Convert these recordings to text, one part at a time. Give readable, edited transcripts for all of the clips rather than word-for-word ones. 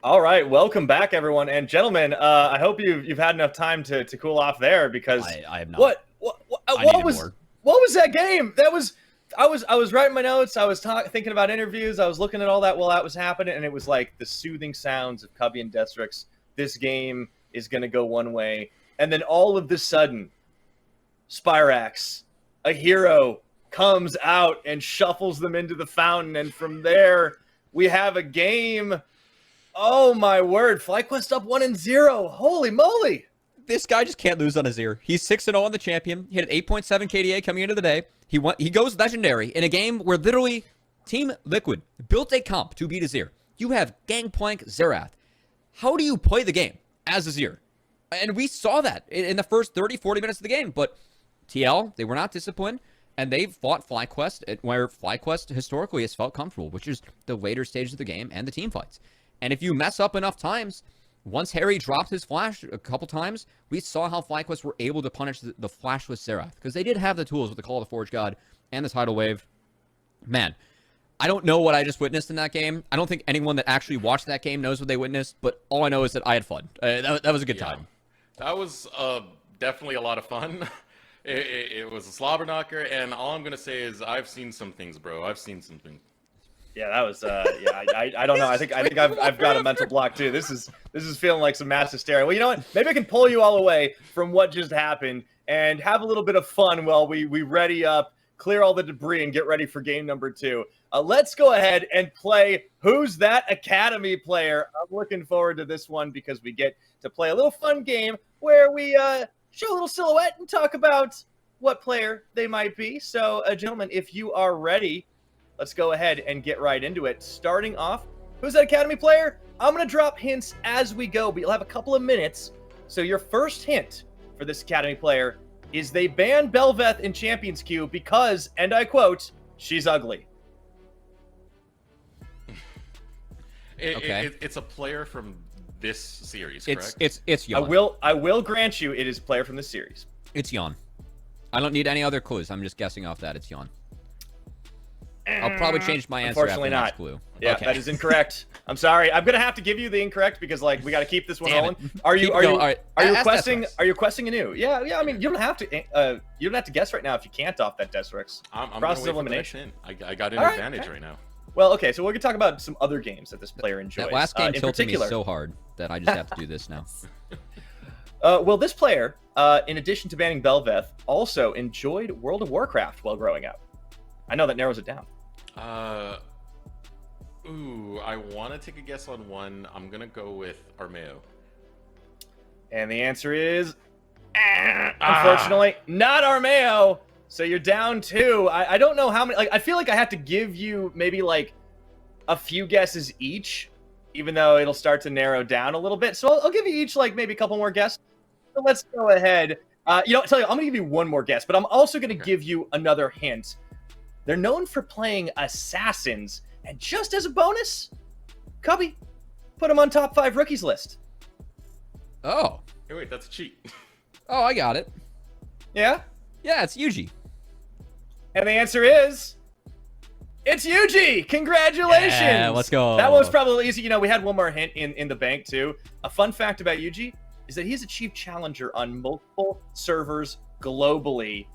All right, welcome back, everyone, and gentlemen. I hope you've had enough time to cool off there because I have not. What was that game? I was writing my notes. I was thinking about interviews. I was looking at all that while that was happening, and it was like the soothing sounds of Cubby and Destrix. This game is gonna go one way, and then all of the sudden, Spyrax, a hero, comes out and shuffles them into the fountain, and from there we have a game. Oh my word! FlyQuest up 1-0. Holy moly! This guy just can't lose on his ear. He's 6-0 on the champion. He had an 8.7 KDA coming into the day. He goes legendary in a game where literally Team Liquid built a comp to beat Azir. You have Gangplank Xerath. How do you play the game as Azir? And we saw that in the first 30, 40 minutes of the game. But TL, they were not disciplined, and they fought FlyQuest, where FlyQuest historically has felt comfortable, which is the later stages of the game and the team fights. And if you mess up enough times, once Harry dropped his flash a couple times, we saw how FlyQuest were able to punish the flashless Xerath, because they did have the tools with the Call of the Forge God and the Tidal Wave. Man, I don't know what I just witnessed in that game. I don't think anyone that actually watched that game knows what they witnessed, but all I know is that I had fun. That was a good time. That was definitely a lot of fun. It was a slobber knocker, and all I'm going to say is I've seen some things, bro. I've seen some things. Yeah, that was I don't know. I think I've got a mental block too. This is feeling like some mass hysteria. Well, you know what? Maybe I can pull you all away from what just happened and have a little bit of fun while we ready up, clear all the debris, and get ready for game number 2. Let's go ahead and play Who's That Academy Player. I'm looking forward to this one because we get to play a little fun game where we show a little silhouette and talk about what player they might be. So, gentlemen, if you are ready, let's go ahead and get right into it. Starting off, Who's That Academy Player? I'm going to drop hints as we go, but you'll have a couple of minutes. So your first hint for this Academy player is they banned Bel'Veth in Champions Queue because, and I quote, she's ugly. It's a player from this series, correct? It's Yon. I will grant you it is a player from this series. It's Yon. I don't need any other clues. I'm just guessing off that. It's Yon. I'll probably change my answer. Unfortunately, after the not. next clue. Yeah, okay. That is incorrect. I'm sorry. I'm gonna have to give you the incorrect because we got to keep this one Damn rolling. it. Are you requesting? Destrix. Are you requesting a new? Yeah. I mean, you don't have to. You don't have to guess right now if you can't off that Destrix. I'm Process gonna of wait for the elimination. next hint. I got an advantage right now. Well, okay. So we're gonna talk about some other games that this player enjoys. That last game in tilted me particular. so hard that I just have to do this now. Well, this player, in addition to banning Bel'Veth, also enjoyed World of Warcraft while growing up. I know that narrows it down. I want to take a guess on one. I'm gonna go with Armeo. And the answer is, unfortunately, not Armeo. So you're down 2. I don't know how many. Like, I feel like I have to give you maybe like a few guesses each, even though it'll start to narrow down a little bit. So I'll give you each like maybe a couple more guesses. So let's go ahead. I'm gonna give you one more guess, but I'm also gonna give you another hint. They're known for playing assassins, and just as a bonus, Cubby, put them on top 5 rookies list. Oh. Hey, wait, that's a cheat. Oh, I got it. Yeah? Yeah, it's Yuji. And the answer is, it's Yuji! Congratulations! Yeah, let's go. That one was probably easy. We had one more hint in the bank, too. A fun fact about Yuji is that he's a chief challenger on multiple servers globally.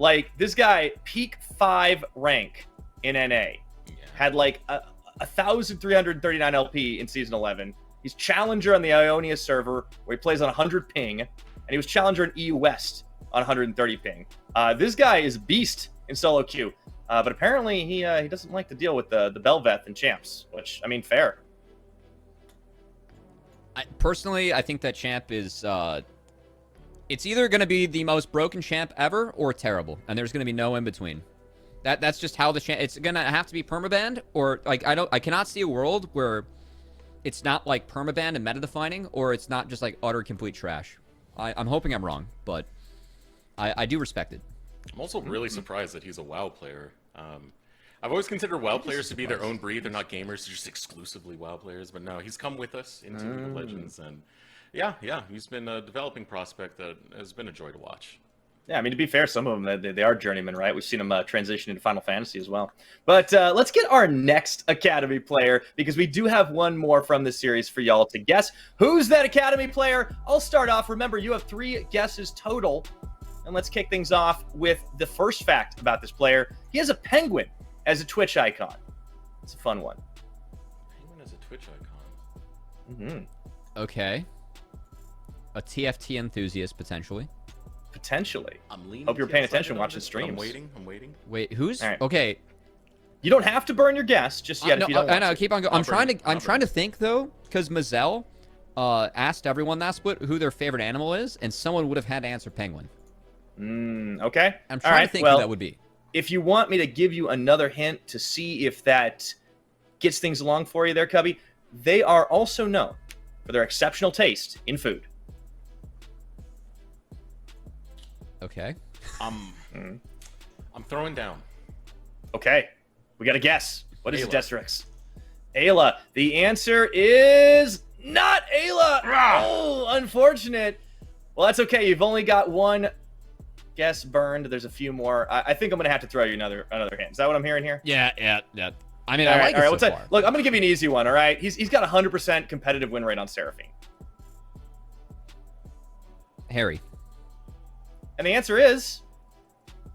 Like, this guy, peak 5 rank in NA. Had like 1,339 LP in Season 11. He's challenger on the Ionia server, where he plays on 100 ping. And he was challenger in EU West on 130 ping. This guy is a beast in solo queue. But apparently, he doesn't like to deal with the Bel'Veth and champs, which, I mean, fair. Personally, I think that champ is... it's either going to be the most broken champ ever or terrible, and there's going to be no in between. That's just how the champ. It's going to have to be permabanned, or like I cannot see a world where it's not like permabanned and meta defining, or it's not just like utter complete trash. I'm hoping I'm wrong, but I do respect it. I'm also really surprised that he's a WoW player. I've always considered WoW players to be their own breed. They're not gamers; they're just exclusively WoW players. But no, he's come with us into League of Legends, and yeah, he's been a developing prospect that has been a joy to watch. Yeah, I mean, to be fair, some of them, they are journeymen, right? We've seen them transition into Final Fantasy as well. But let's get our next Academy player, because we do have one more from this series for y'all to guess. Who's that Academy player? I'll start off. Remember, you have 3 guesses total. And let's kick things off with the first fact about this player. He has a penguin as a Twitch icon. It's a fun one. Penguin as a Twitch icon. Mm-hmm. Okay. A TFT enthusiast, potentially. Potentially. I'm leaning. Hope you're paying attention watching streams. I'm waiting. Wait, who's... All right. Okay. You don't have to burn your guess just yet if you don't want to. Keep on going. I'm trying to think, though, because Mazel asked everyone that's who their favorite animal is, and someone would have had to answer penguin. Okay. I'm trying to think who that would be. If you want me to give you another hint to see if that gets things along for you there, Cubby, they are also known for their exceptional taste in food. Okay. I'm throwing down. Okay. We got a guess. What is Ayla. it, Desterix? Ayla. The answer is not Ayla. Oh, unfortunate. Well, that's okay. You've only got one guess burned. There's a few more. I think I'm going to have to throw you another hint. Is that what I'm hearing here? Yeah. I mean, All I right, like it so far. Look, I'm going to give you an easy one, all right? He's got 100% competitive win rate on Seraphine. Harry. And the answer is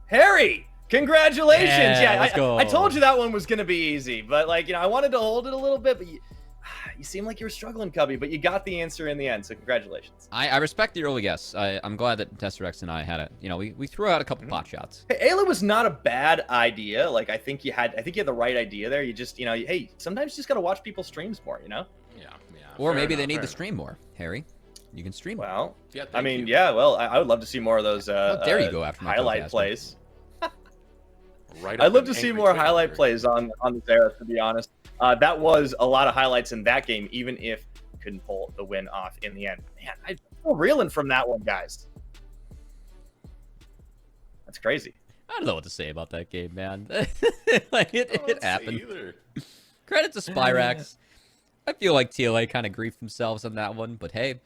Harry. Congratulations. Yeah, let's I go. told you that one was going to be easy, but I wanted to hold it a little bit, but you seem like you were struggling, Cubby, but you got the answer in the end, so congratulations. I respect the early guess. I'm glad that Testerex and I had it. We threw out a couple pot shots. Hey, Ayla was not a bad idea. I think you had the right idea there. You just, hey, sometimes you just got to watch people's streams more, Yeah. Or maybe they need to stream more, Harry. You can stream. Well, Yeah, I mean, yeah, well, I would love to see more of those How dare you go after my highlight podcast, plays. Right. I'd love to see more highlight plays on the Zera, to be honest. That was a lot of highlights in that game, even if couldn't pull the win off in the end. Man, I'm still reeling from that one, guys. That's crazy. I don't know what to say about that game, man. It happened. Credit to Spyrax. I feel like TLA kind of griefed themselves on that one, but hey,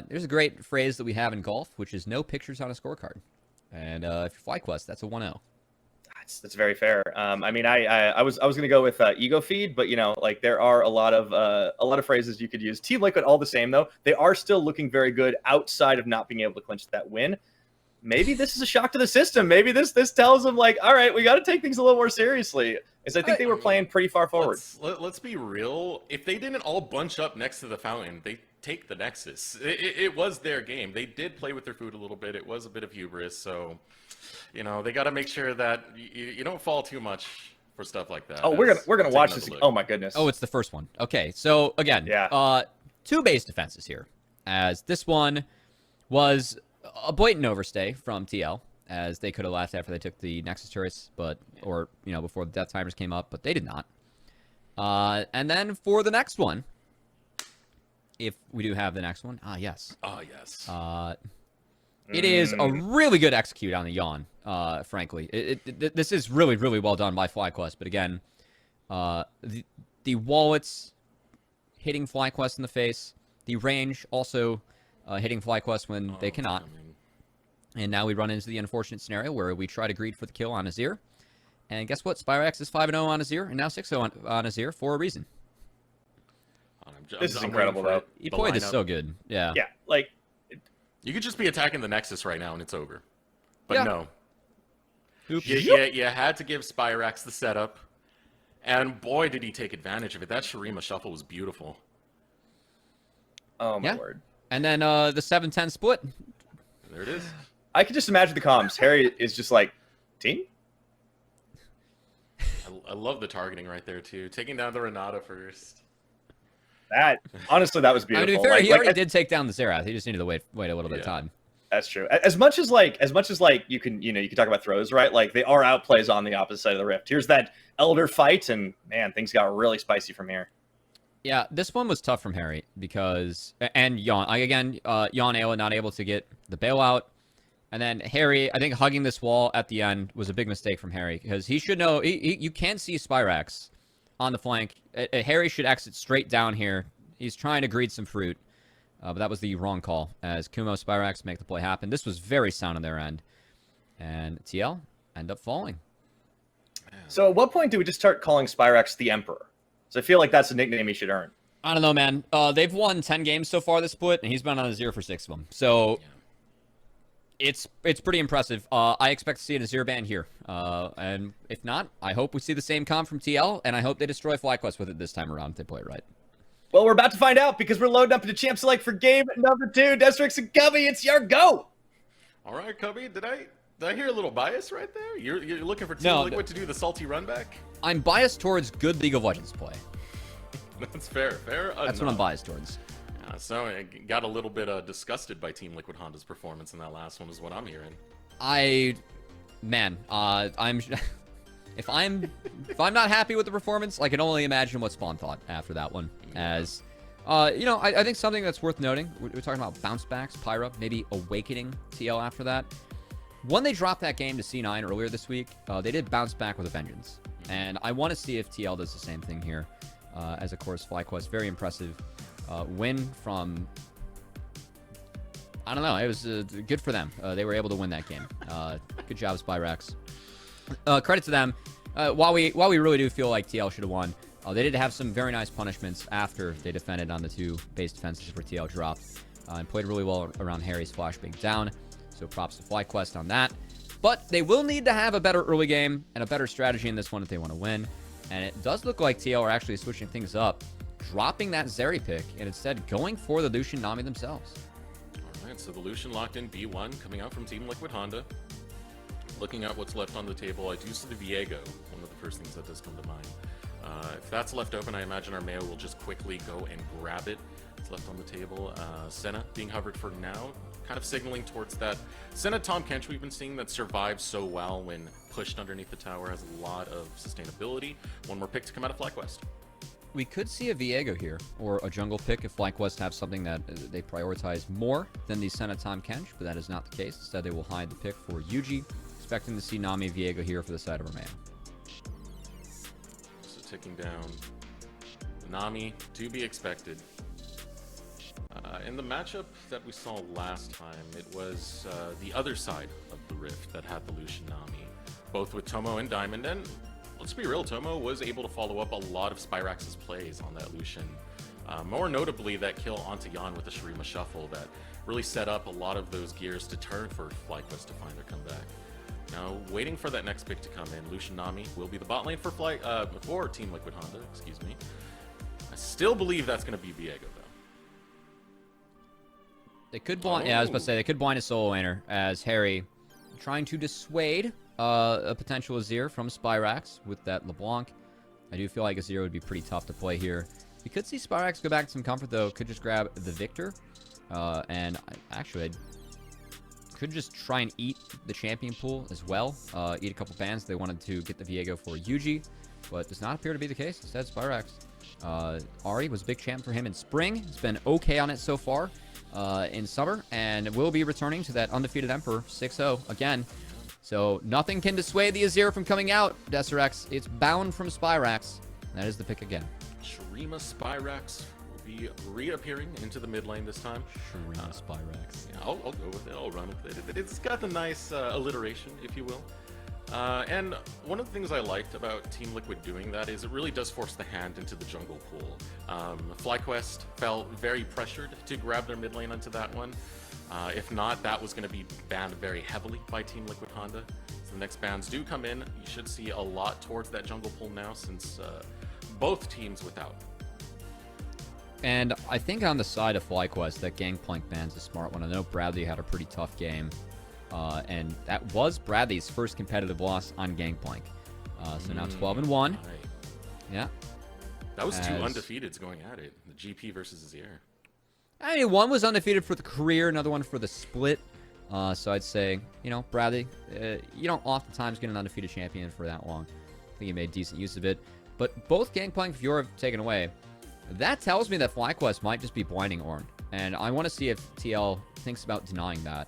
there's a great phrase that we have in golf, which is no pictures on a scorecard. And if you're FlyQuest, that's a 1-0. That's very fair. I mean, I was going to go with ego feed, but there are a lot of phrases you could use. Team Liquid, all the same though, they are still looking very good outside of not being able to clinch that win. Maybe this is a shock to the system. Maybe this tells them all right, we got to take things a little more seriously. As I think they were playing pretty far forward. Let's be real. If they didn't all bunch up next to the fountain, they take the Nexus. It was their game. They did play with their food a little bit. It was a bit of hubris, so they got to make sure that you don't fall too much for stuff like that. Oh, we're gonna watch this. Oh my goodness. Oh, it's the first one. Okay, so again, yeah. 2 base defenses here, as this one was a blatant overstay from TL, as they could have left after they took the Nexus turrets, or before the death timers came up, but they did not. And then for the next one, if we do have the next one, yes. Yes. It is a really good execute on the Yawn, frankly. This is really, really well done by FlyQuest, but again, the wallets hitting FlyQuest in the face, the range also hitting FlyQuest when they cannot. And now we run into the unfortunate scenario where we try to greed for the kill on Azir. And guess what? Spyrax is 5-0 on Azir, and now 6-0 on Azir for a reason. This is incredible, though. He played this so good. Yeah. Yeah, you could just be attacking the Nexus right now and it's over. But Yeah. no. Oops. You had to give Spyrax the setup. And boy, did he take advantage of it. That Shurima shuffle was beautiful. Oh, my word. And then the 7-10 split. There it is. I could just imagine the comms. Harry is just like, team? I love the targeting right there, too. Taking down the Renata first. Honestly, that was I beautiful. mean, to be fair, he already did take down the Zerath. He just needed to wait a little bit of time. That's true. As much as you can talk about throws, right? They are outplays on the opposite side of the rift. Here's that Elder fight, and man, things got really spicy from here. Yeah, this one was tough from Harry because Yawn Yawn Ayla not able to get the bailout, and then Harry, I think hugging this wall at the end was a big mistake from Harry because he should know you can't see Spyrax on the flank. Harry should exit straight down here. He's trying to greed some fruit. But that was the wrong call, as Kumo Spyrax make the play happen. This was very sound on their end. And TL end up falling. So at what point do we just start calling Spyrax the Emperor? So I feel like that's a nickname he should earn. I don't know, man. They've won 10 games so far this split, and he's been on a 0 for 6 of them. So it's pretty impressive. I expect to see an Azir ban here. And if not, I hope we see the same comp from TL, and I hope they destroy FlyQuest with it this time around if they play it right. Well, we're about to find out because we're loading up into Champ Select for game number 2. Destrix and Cubby, it's your go! All right, Cubby, did I hear a little bias right there? You're looking for Team Liquid to do the salty run back? I'm biased towards good League of Legends play. That's fair. That's what I'm biased towards. Yeah, so I got a little bit disgusted by Team Liquid Honda's performance in that last one is what I'm hearing. I'm if I'm not happy with the performance, I can only imagine what Spawn thought after that one. As I think something that's worth noting, we're talking about bounce backs, Pyra, maybe awakening TL after that. When they dropped that game to C9 earlier this week, they did bounce back with a vengeance. And I want to see if TL does the same thing here. As of course, FlyQuest, very impressive win from, I don't know, it was good for them. They were able to win that game. Good job, Spyrax. Credit to them. While we really do feel like TL should have won, they did have some very nice punishments after they defended on the 2 base defenses where TL dropped. And played really well around Harry's flash being down. So props to FlyQuest on that. But they will need to have a better early game and a better strategy in this one if they want to win. And it does look like TL are actually switching things up, dropping that Zeri pick, and instead going for the Lucian Nami themselves. All right, so the Lucian locked in B1 coming out from Team Liquid Honda. Looking at what's left on the table, I do see the Viego, one of the first things that does come to mind. If that's left open, I imagine our Mayo will just quickly go and grab it. It's left on the table. Senna being hovered for now, kind of signaling towards that. Senna Tahm Kench we've been seeing that survives so well when pushed underneath the tower, has a lot of sustainability. One more pick to come out of FlyQuest. We could see a Viego here, or a jungle pick if FlyQuest have something that they prioritize more than the Senna Tahm Kench, but that is not the case. Instead, they will hide the pick for Yuji, expecting to see Nami Viego here for the side of our man. So ticking down. Nami, to be expected. In the matchup that we saw last time, it was the other side of the rift that had the Lucian Nami, both with Tomo and Diamond, and let's be real, Tomo was able to follow up a lot of Spyrax's plays on that Lucian. More notably, that kill onto Yan with the Shurima Shuffle that really set up a lot of those gears to turn for FlyQuest to find their comeback. Now, waiting for that next pick to come in, Lucian Nami will be the bot lane for Team Liquid Honda, excuse me. I still believe that's going to be Viego, though. They could blind, yeah, I was about to say, they could blind a solo laner as Harry trying to dissuade a potential Azir from Spyrax with that LeBlanc. I do feel like Azir would be pretty tough to play here. We could see Spyrax go back to some comfort, though. Could just grab the Victor. And actually, I could just try and eat the champion pool as well. Eat a couple bans. They wanted to get the Viego for Yuji, but does not appear to be the case. Instead, Spyrax. Ahri was a big champ for him in spring. He's been okay on it so far in summer, and will be returning to that undefeated Emperor 6-0 again. So nothing can dissuade the Azir from coming out, Deserex. It's bound from Spyrax. That is the pick again. Shurima Spyrax will be reappearing into the mid lane this time. Shurima Spyrax. Yeah, I'll go with it. I'll run with it. It's got the nice alliteration, if you will. And one of the things I liked about Team Liquid doing that is it really does force the hand into the jungle pool. FlyQuest felt very pressured to grab their mid lane onto that one. If not, that was going to be banned very heavily by Team Liquid Honda. So the next bans do come in. You should see a lot towards that jungle pool now since both teams without. And I think on the side of FlyQuest, that Gangplank ban's a smart one. I know Bradley had a pretty tough game. And that was Bradley's first competitive loss on Gangplank. So now 12-1. Right. Yeah. That was two undefeateds going at it. The GP versus Azir. I mean, one was undefeated for the career, another one for the split. So I'd say, Bradley, you don't oftentimes get an undefeated champion for that long. I think he made decent use of it. But both Gangplank and Fiora have taken away. That tells me that FlyQuest might just be blinding Ornn. And I want to see if TL thinks about denying that,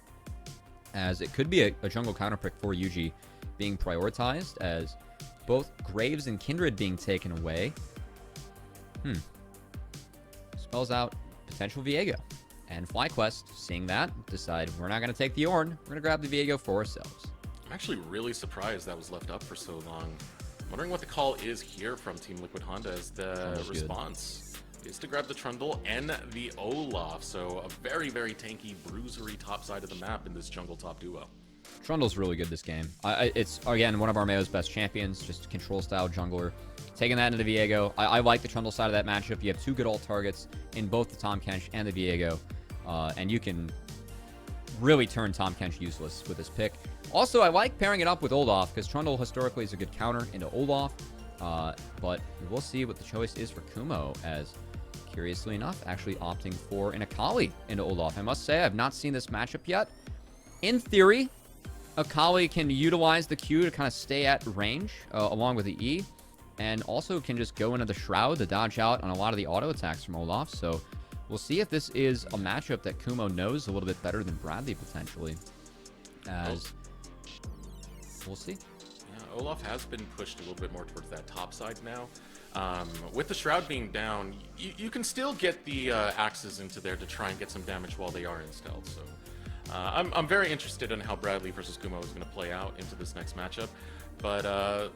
as it could be a jungle counterpick for Yuji being prioritized, as both Graves and Kindred being taken away. Spells out potential Viego. And FlyQuest, seeing that, decide we're not going to take the Ornn. We're going to grab the Viego for ourselves. I'm actually really surprised that was left up for so long. I'm wondering what the call is here from Team Liquid Honda, as the response is to grab the Trundle and the Olaf. So a very, very tanky, bruisery top side of the map in this jungle top duo. Trundle's really good this game. It's, again, one of Armeo's best champions, just control-style jungler. Taking that into Viego. I like the Trundle side of that matchup. You have two good ult targets in both the Tahm Kench and the Viego. And you can really turn Tahm Kench useless with this pick. Also, I like pairing it up with Olaf, because Trundle historically is a good counter into Olaf. But we'll see what the choice is for Kumo, as, curiously enough, actually opting for an Akali into Olaf. I must say, I've not seen this matchup yet. In theory, Akali can utilize the Q to kind of stay at range, along with the E, and also can just go into the Shroud to dodge out on a lot of the auto attacks from Olaf. So we'll see if this is a matchup that Kumo knows a little bit better than Bradley, potentially. As we'll see. Yeah, Olaf has been pushed a little bit more towards that top side now. With the Shroud being down, you can still get the axes into there to try and get some damage while they are in stealth. So I'm very interested in how Bradley versus Kumo is going to play out into this next matchup. But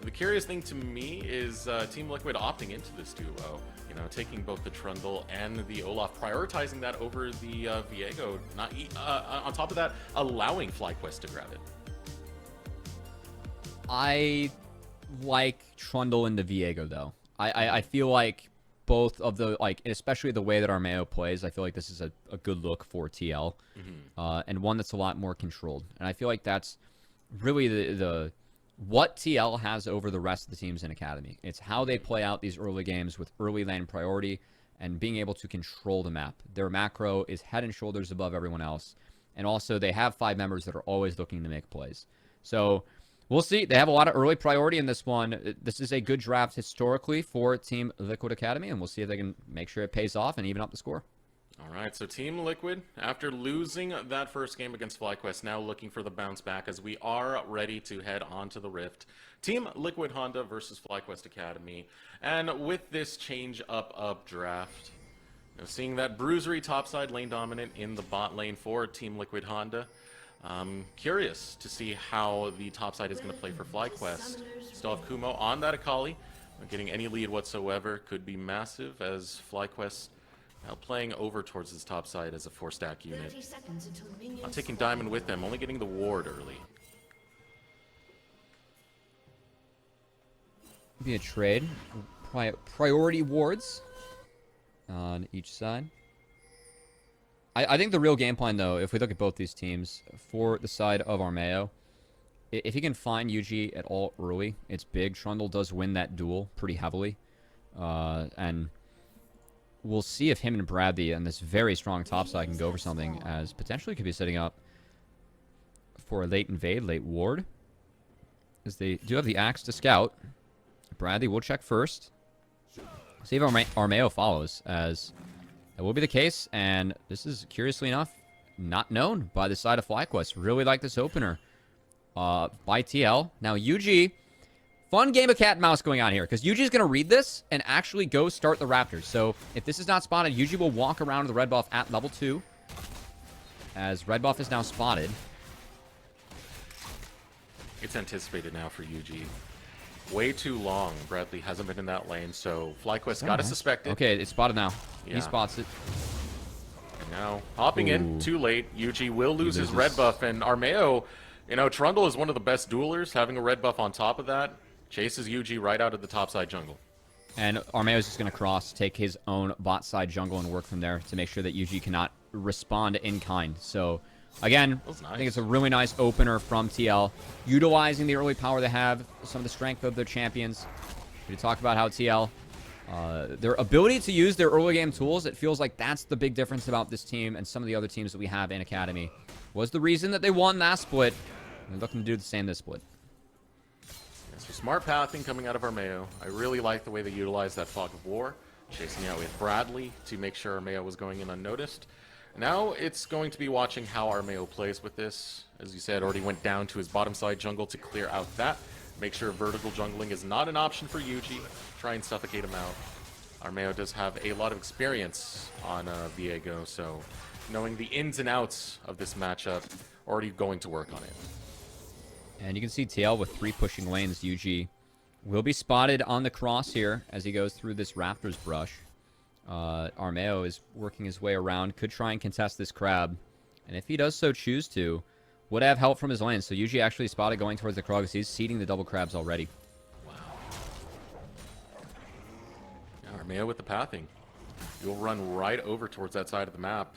the curious thing to me is Team Liquid opting into this duo. You know, taking both the Trundle and the Olaf, prioritizing that over the Viego. Not on top of that, allowing FlyQuest to grab it. I like Trundle into Viego, though. I feel like both of the, like, especially the way that Armeo plays, I feel like this is a good look for TL. And one that's a lot more controlled. And I feel like that's really the what TL has over the rest of the teams in Academy. It's how they play out these early games with early lane priority and being able to control the map. Their macro is head and shoulders above everyone else. And also, they have 5 members that are always looking to make plays. So we'll see. They have a lot of early priority in this one. This is a good draft historically for Team Liquid Academy, and we'll see if they can make sure it pays off and even up the score. All right, so Team Liquid, after losing that first game against FlyQuest, now looking for the bounce back as we are ready to head on to the Rift. Team Liquid Honda versus FlyQuest Academy. And with this change-up draft, you know, seeing that bruisery topside lane dominant in the bot lane for Team Liquid Honda, curious to see how the topside is going to play for FlyQuest. Still have Kumo on that Akali. Not getting any lead whatsoever. Could be massive as FlyQuest now playing over towards his top side as a 4-stack unit. Not taking Diamond with them, only getting the ward early. Be a trade. Priority wards on each side. I think the real game plan, though, if we look at both these teams, for the side of Armeo, if he can find UG at all early, it's big. Trundle does win that duel pretty heavily. And we'll see if him and Bradley on this very strong topside can go for something, as potentially could be setting up for a late invade, late ward. As they do have the axe to scout. Bradley will check first. See if Armeo follows, as that will be the case. And this is, curiously enough, not known by the side of FlyQuest. Really like this opener by TL. Now, UG, fun game of cat and mouse going on here, because UG is going to read this and actually go start the Raptors. So if this is not spotted, UG will walk around to the red buff at level 2, as red buff is now spotted. It's anticipated now for UG. Way too long. Bradley hasn't been in that lane, so FlyQuest got to suspect it. Okay, it's spotted now. Yeah. He spots it. And now, hopping in, too late. UG will lose his red buff, and Armeo, you know, Trundle is one of the best duelers. Having a red buff on top of that, chases UG right out of the topside jungle. And Armeo is just going to cross, take his own bot side jungle, and work from there to make sure that UG cannot respond in kind. So, again, nice. I think it's a really nice opener from TL, utilizing the early power they have, some of the strength of their champions. We talk about how TL, their ability to use their early game tools, it feels like that's the big difference about this team and some of the other teams that we have in Academy. Was the reason that they won that split. They're looking to do the same this split. Yeah, so smart pathing coming out of Armeo. I really like the way they utilized that Fog of War, chasing out with Bradley to make sure Armeo was going in unnoticed. Now it's going to be watching how Armeo plays with this. As you said, already went down to his bottom side jungle to clear out that. Make sure vertical jungling is not an option for Yuji. Try and suffocate him out. Armeo does have a lot of experience on Viego, so knowing the ins and outs of this matchup, already going to work on it. And you can see TL with 3 pushing lanes. UG will be spotted on the cross here as he goes through this Raptors brush. Armeo is working his way around, could try and contest this crab. And if he does so choose to, would have help from his lane. So UG actually spotted going towards the Krugs. He's seeding the double crabs already. Wow. Yeah, Armeo with the pathing. You'll run right over towards that side of the map.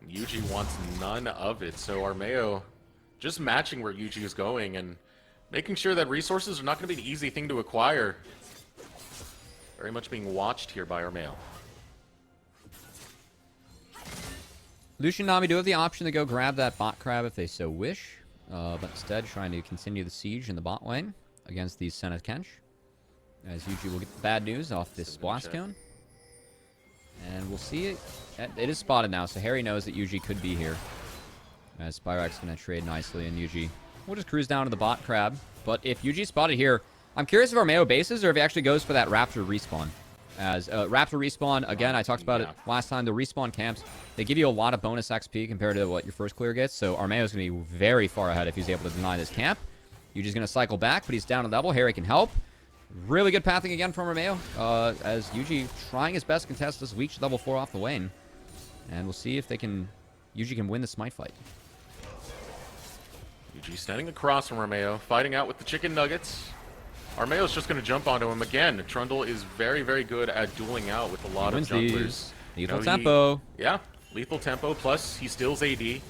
Yuji wants none of it, so Armeo just matching where Yuji is going and making sure that resources are not going to be an easy thing to acquire. Very much being watched here by Armeo. Lucian Nami do have the option to go grab that bot crab if they so wish, but instead trying to continue the siege in the bot lane against the Senate Kench. As Yuji will get the bad news off this blast cone. And we'll see it. It is spotted now, so Harry knows that Yuji could be here. As Spyrax going to trade nicely, and Yuji will just cruise down to the bot crab. But if Yuji spotted here, I'm curious if Armeo bases or if he actually goes for that Raptor respawn. As Raptor respawn, again, I talked about it last time, the respawn camps, they give you a lot of bonus XP compared to what your first clear gets, so Armeo's going to be very far ahead if he's able to deny this camp. Yuji's going to cycle back, but he's down a level. Harry can help. Really good pathing again from Armeo, as Yuji trying his best to contest this Leech level 4 off the lane. And we'll see if they can, Yuji can win the Smite fight. Yuji standing across from Armeo, fighting out with the chicken nuggets. Armeo's just going to jump onto him again. Trundle is very, very good at dueling out with a lot of junglers. Lethal tempo. Yeah, lethal tempo, plus he steals AD.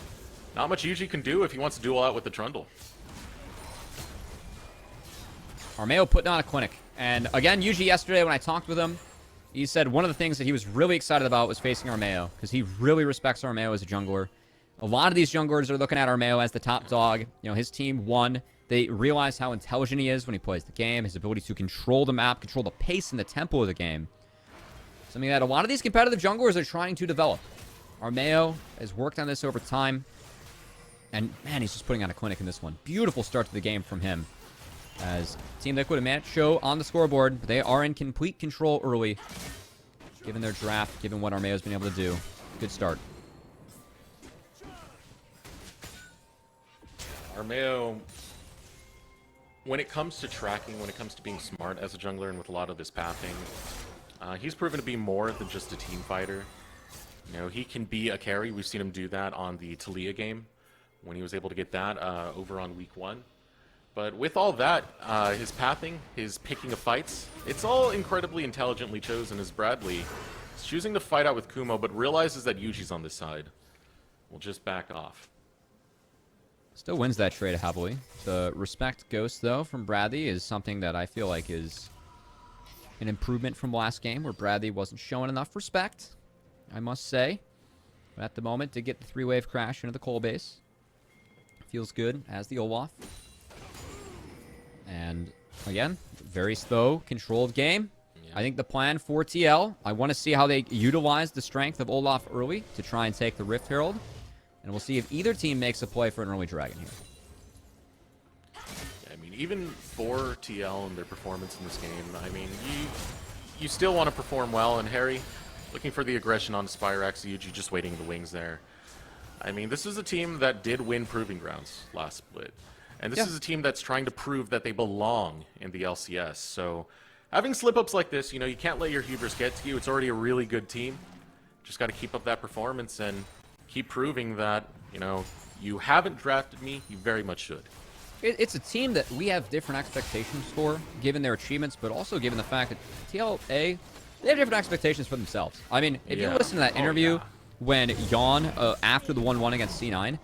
Not much Yuji can do if he wants to duel out with the Trundle. Armeo putting on a clinic. And again, Yuji yesterday when I talked with him, he said one of the things that he was really excited about was facing Armeo, because he really respects Armeo as a jungler. A lot of these junglers are looking at Armeo as the top dog. You know, his team won. They realize how intelligent he is when he plays the game, his ability to control the map, control the pace and the tempo of the game. Something that a lot of these competitive junglers are trying to develop. Armeo has worked on this over time. And, man, he's just putting on a clinic in this one. Beautiful start to the game from him. As Team Liquid and Manage show on the scoreboard, they are in complete control early. Given their draft, given what Armeo's been able to do. Good start. Armeo, when it comes to tracking, when it comes to being smart as a jungler and with a lot of this pathing, he's proven to be more than just a team fighter. You know, he can be a carry. We've seen him do that on the TLA game when he was able to get that over on week 1. But with all that, his pathing, his picking of fights, it's all incredibly intelligently chosen, as Bradley is choosing to fight out with Kumo, but realizes that Yuji's on this side. We'll just back off. Still wins that trade heavily. The respect ghost, though, from Bradley is something that I feel like is an improvement from last game, where Bradley wasn't showing enough respect, I must say. But at the moment, to get the 3-wave crash into the coal base. Feels good as the Olaf. And again, very slow, controlled game. Yeah. I think the plan for TL, I want to see how they utilize the strength of Olaf early to try and take the Rift Herald. And we'll see if either team makes a play for an early dragon here. I mean, even for TL and their performance in this game, I mean, you still want to perform well. And Harry, looking for the aggression on Spyrax, Yuji just waiting in the wings there. I mean, this is a team that did win Proving Grounds last split. And this is a team that's trying to prove that they belong in the LCS. So having slip-ups like this, you know, you can't let your hubris get to you. It's already a really good team. Just got to keep up that performance and keep proving that, you know, you haven't drafted me, you very much should. It's a team that we have different expectations for, given their achievements, but also given the fact that TLA, they have different expectations for themselves. I mean, if you listen to that interview when Yawn, after the 1-1 against C9,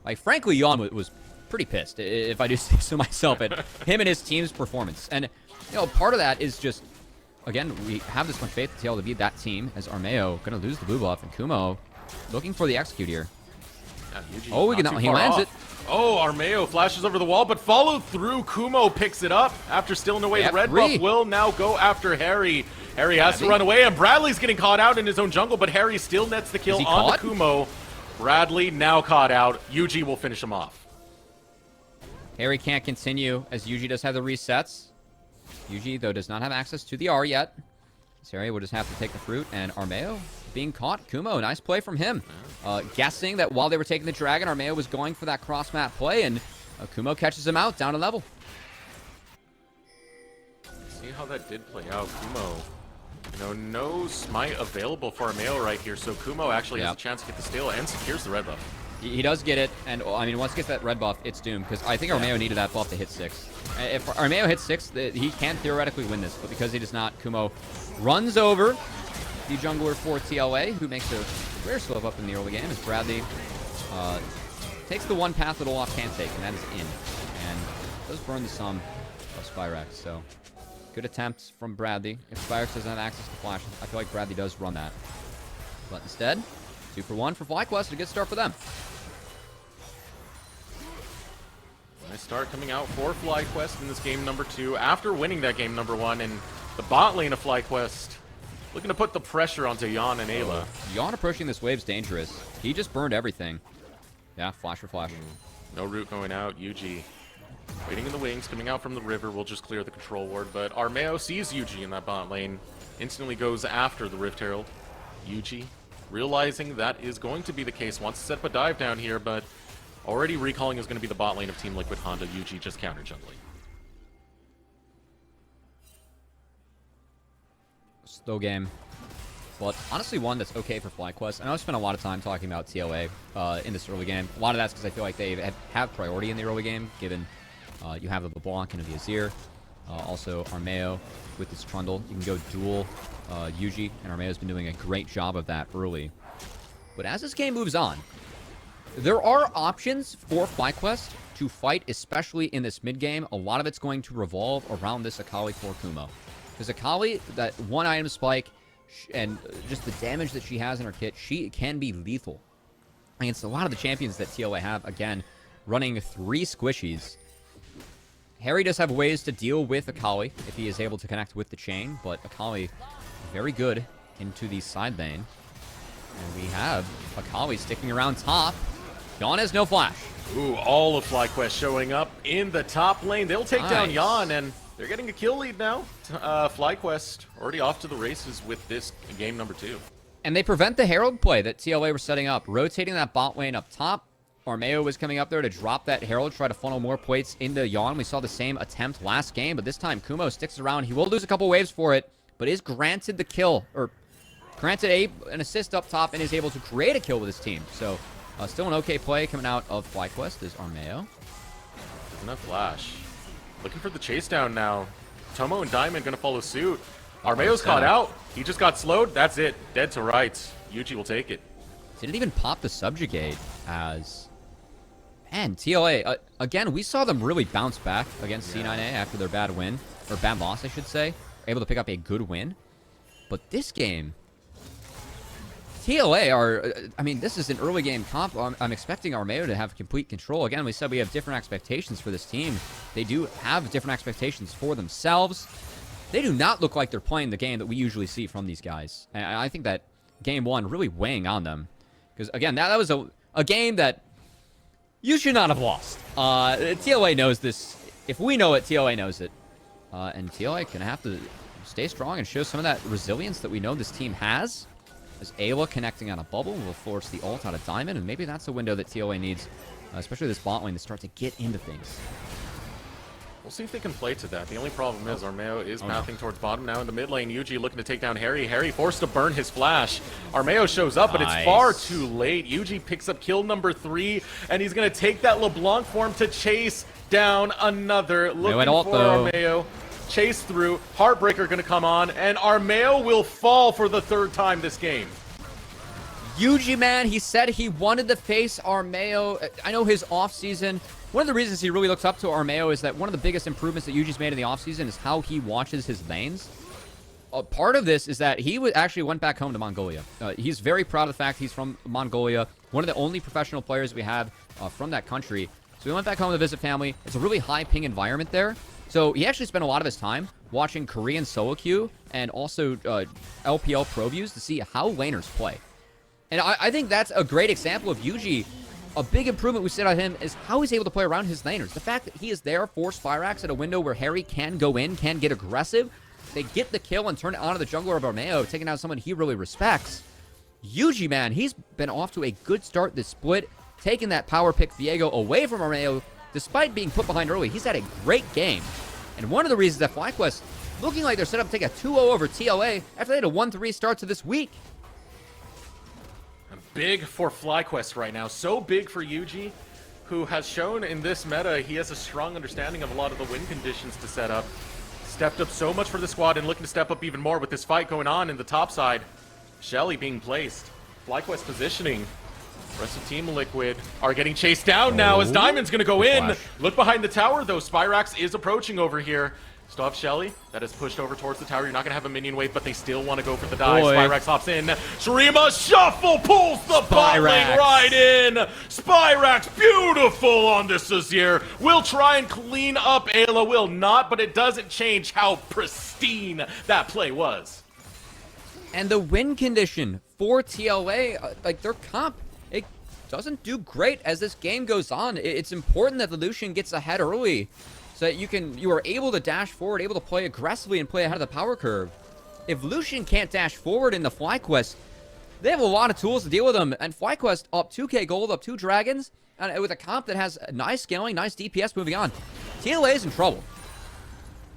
like, frankly, Yawn was pretty pissed, if I do say so myself, at him and his team's performance. And, you know, part of that is just, again, we have this much faith in TL to be that team, as Armeo going to lose the blue buff, and Kumo looking for the execute here. Yeah, he lands it. Oh, Armeo flashes over the wall, but followed through. Kumo picks it up after stealing away. The red buff will now go after Harry. Harry has to run away, and Bradley's getting caught out in his own jungle, but Harry still nets the kill on Kumo. Bradley now caught out. Yuji will finish him off. Harry can't continue, as Yuji does have the resets. Yuji, though, does not have access to the R yet. So Harry will just have to take the fruit, and Armeo being caught. Kumo, nice play from him. Guessing that while they were taking the dragon, Armeo was going for that cross-map play, and Kumo catches him out down a level. See how that did play out. Kumo, no smite available for Armeo right here, so Kumo actually has a chance to get the steal and secures the red buff. He does get it, and I mean, once he gets that red buff, it's doomed, because I think Armeo needed that buff to hit 6. If Armeo hits 6, he can theoretically win this, but because he does not, Kumo runs over the jungler for TLA, who makes a rare slip up in the early game, as Bradley takes the one path that Olaf can't take, and that is in, and does burn the sum of Spyrex, so good attempt from Bradley. If Spyrex doesn't have access to flash, I feel like Bradley does run that, but instead, 2 for 1 for FlyQuest, a good start for them. Nice start coming out for FlyQuest in this game number 2 after winning that game number 1, and the bot lane of FlyQuest looking to put the pressure onto Jan and Ayla. Jan approaching this wave's dangerous. He just burned everything. Yeah, flash for flash. No root going out. Yuji waiting in the wings, coming out from the river. We'll just clear the control ward, but Armeo sees Yuji in that bot lane, instantly goes after the Rift Herald. Yuji realizing that is going to be the case, wants to set up a dive down here, but already recalling is going to be the bot lane of Team Liquid Honda. Yuji just counter jungling. Slow game, but honestly one that's okay for FlyQuest. I know I spent a lot of time talking about TLA in this early game. A lot of that's because I feel like they have priority in the early game, given you have the LeBlanc and the Azir. Also Armeo with this Trundle. You can go dual Yuji, and Armeo's been doing a great job of that early. But as this game moves on, there are options for FlyQuest to fight, especially in this mid-game. A lot of it's going to revolve around this Akali for Kumo. Because Akali, that one item spike, and just the damage that she has in her kit, she can be lethal against a lot of the champions that TLA have. Again, running 3 squishies. Harry does have ways to deal with Akali if he is able to connect with the chain, but Akali very good into the side lane. And we have Akali sticking around top. Jan has no flash. Ooh, all of FlyQuest showing up in the top lane. They'll take down Jan, and they're getting a kill lead now. FlyQuest already off to the races with this game number 2. And they prevent the Herald play that TLA were setting up, rotating that bot lane up top. Armeo was coming up there to drop that Herald, try to funnel more plates into Jan. We saw the same attempt last game, but this time Kumo sticks around. He will lose a couple waves for it, but is granted the kill, or granted an assist up top, and is able to create a kill with his team. So still an okay play coming out of FlyQuest is Armeo. Enough flash. Looking for the chase down now. Tomo and Diamond gonna follow suit. Armeo's caught out. He just got slowed. That's it. Dead to rights. Yuji will take it. Didn't even pop the subjugate as... Man, TLA, again, we saw them really bounce back against C9A after their bad win. Or bad loss, I should say. Able to pick up a good win. But this game... TLA are... I mean, this is an early game comp. I'm expecting Armeo to have complete control. Again, we said we have different expectations for this team. They do have different expectations for themselves. They do not look like they're playing the game that we usually see from these guys. And I think that game 1 really weighing on them. Because, again, that was a game that you should not have lost. TLA knows this. If we know it, TLA knows it. And TLA can have to stay strong and show some of that resilience that we know this team has. As Ayla connecting on a bubble will force the ult out of Diamond, and maybe that's a window that TLA needs, especially this bot lane, to start to get into things. We'll see if they can play to that. The only problem is Armeo is pathing towards bottom now in the mid lane. Yuji looking to take down Harry. Harry forced to burn his flash. Armeo shows up, but it's far too late. Yuji picks up kill number 3, and he's going to take that LeBlanc form to chase down another. Looking for Armeo. Chase through. Heartbreaker going to come on, and Armeo will fall for the 3rd time this game. Yuji, man, he said he wanted to face Armeo. I know his offseason, one of the reasons he really looks up to Armeo is that one of the biggest improvements that Yuji's made in the offseason is how he watches his lanes. Part of this is that he actually went back home to Mongolia. He's very proud of the fact he's from Mongolia, one of the only professional players we have from that country. So he went back home to visit family. It's a really high ping environment there. So he actually spent a lot of his time watching Korean solo queue and also LPL pro views to see how laners play. And I think that's a great example of Yuji. A big improvement we said on him is how he's able to play around his laners. The fact that he is there for Spyrax at a window where Harry can go in, can get aggressive. They get the kill and turn it onto the jungler of Armeo, taking out someone he really respects. Yuji, man, he's been off to a good start this split, taking that power pick Viego away from Armeo, despite being put behind early. He's had a great game. And one of the reasons that FlyQuest looking like they're set up to take a 2-0 over TLA after they had a 1-3 start to this week. Big for FlyQuest right now. So big for Yuji, who has shown in this meta he has a strong understanding of a lot of the win conditions to set up. Stepped up so much for the squad and looking to step up even more with this fight going on in the top side. Shelly being placed. FlyQuest positioning. Rest of Team Liquid are getting chased down now as Diamond's going to go in. Look behind the tower, though. Spyrax is approaching over here. Still have Shelly. That is pushed over towards the tower. You're not going to have a minion wave, but they still want to go for the dive. Spyrax hops in. Shurima Shuffle pulls the bot lane right in. Spyrax, beautiful on this Azir. Will try and clean up Ayla. Will not, but it doesn't change how pristine that play was. And the win condition for TLA, like their comp, it doesn't do great as this game goes on. It's important that the Lucian gets ahead early so that you are able to dash forward, able to play aggressively and play ahead of the power curve. If Lucian can't dash forward in the FlyQuest, they have a lot of tools to deal with them. And FlyQuest up 2k gold, up 2 dragons, and with a comp that has nice scaling, nice DPS moving on. TLA is in trouble.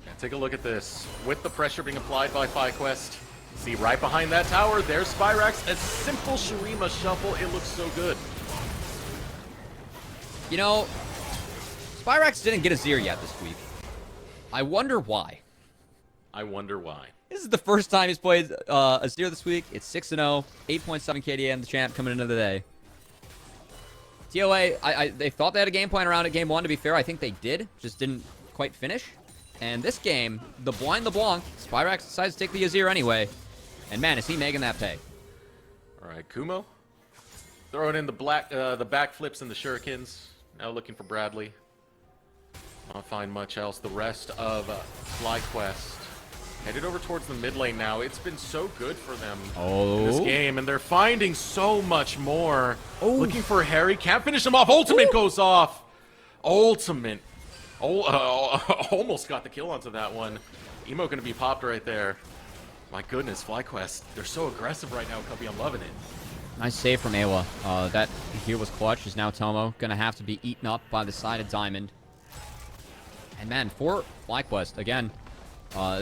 Yeah, take a look at this. With the pressure being applied by FlyQuest, see right behind that tower, there's Spyrax. A simple Shurima Shuffle. It looks so good. You know, Spyrax didn't get a Azir yet this week. I wonder why. I wonder why. This is the first time he's played Azir this week. It's 6-0, 8.7 KDA, and the champ coming into the day. TLA, they thought they had a game plan around it game 1, to be fair. I think they did, just didn't quite finish. And this game, the blind LeBlanc, Spyrax decides to take the Azir anyway. And man, is he making that pay. All right, Kumo. Throwing in the backflips and the shurikens. Now looking for Bradley. Not find much else. The rest of FlyQuest headed over towards the mid lane now. It's been so good for them in this game, and they're finding so much more. Looking for Harry. Can't finish him off. Ultimate goes off. Ultimate. Almost got the kill onto that one. Emo going to be popped right there. My goodness, FlyQuest. They're so aggressive right now, Cubby. I'm loving it. Nice save from Ayla. That here was clutch. Is now Tomo going to have to be eaten up by the side of Diamond. And man, for FlyQuest, again,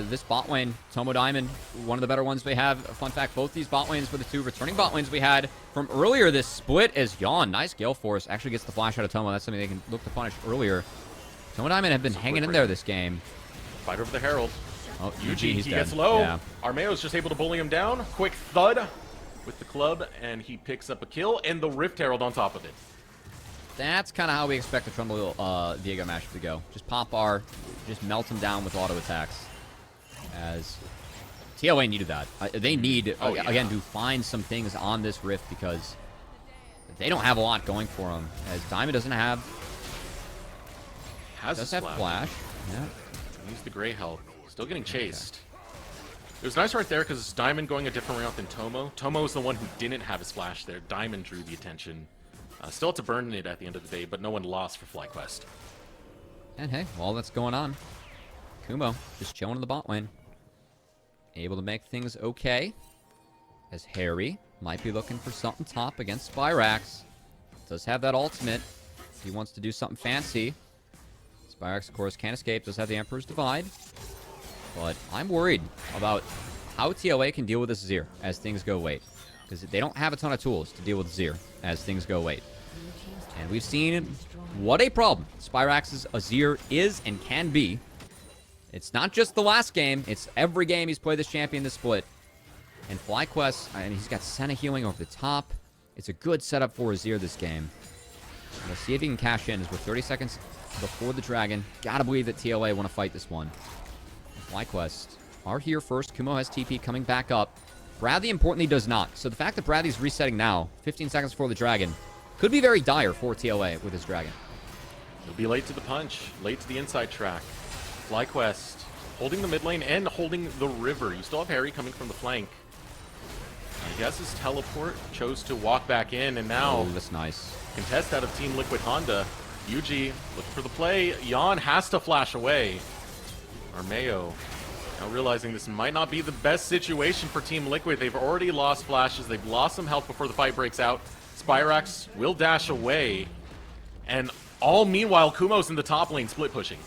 this bot lane, Tomo Diamond, one of the better ones we have. Fun fact, both these bot lanes were the 2 returning bot lanes we had from earlier this split as Yawn, nice Gale Force, actually gets the flash out of Tomo. That's something they can look to punish earlier. Tomo Diamond have been hanging in there this game. Fight over the Herald. Oh, Yuji, he's he dead. gets low. Yeah. Armeo's just able to bully him down. Quick thud with the club, and he picks up a kill, and the Rift Herald on top of it. That's kind of how we expect the Trundle Viego matchup to go. Just pop R, just melt him down with auto attacks. As TLA needed that. They need, again, to find some things on this Rift because they don't have a lot going for them. As Diamond doesn't have... Does have Flash. Yeah. He's the Grey Health. Still getting chased. It was nice right there because Diamond going a different route than Tomo. Tomo is the one who didn't have his Flash there. Diamond drew the attention. Still had to burn it at the end of the day, but no one lost for FlyQuest. And hey, all that's going on. Kumo just chilling in the bot lane. Able to make things okay. As Harry might be looking for something top against Spyrax. Does have that ultimate. He wants to do something fancy. Spyrax, of course, can't escape. Does have the Emperor's Divide. But I'm worried about how TLA can deal with this Azir as things go late. Because they don't have a ton of tools to deal with Azir as things go late. And we've seen what a problem Spyrax's Azir is and can be. It's not just the last game. It's every game he's played this champion this split. And FlyQuest, and he's got Senna healing over the top. It's a good setup for Azir this game. We'll see if he can cash in as we're 30 seconds before the dragon. Gotta believe that TLA want to fight this one. FlyQuest are here first. Kumo has TP coming back up. Bradley, importantly, does not. So the fact that Bradley's resetting now, 15 seconds before the dragon, could be very dire for TLA with his dragon. He'll be late to the punch, late to the inside track. FlyQuest holding the mid lane and holding the river. You still have Harry coming from the flank. He has his teleport, chose to walk back in, and now that's nice. Contest out of Team Liquid Honda. Yuji looking for the play. Yawn has to flash away. Armeo Now realizing this might not be the best situation for Team Liquid. They've already lost flashes. They've lost some health before the fight breaks out. Spyrax will dash away. And all meanwhile, Kumo's in the top lane split pushing.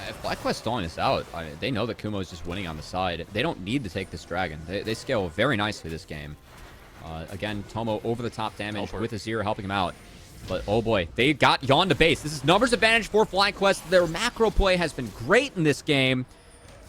If FlyQuest stalling this out, I mean, they know that Kumo is just winning on the side. They don't need to take this dragon. They scale very nicely this game. Again, Tomo over the top damage with Azir helping him out. But oh boy, they got Yawn to base. This is numbers advantage for FlyQuest. Their macro play has been great in this game.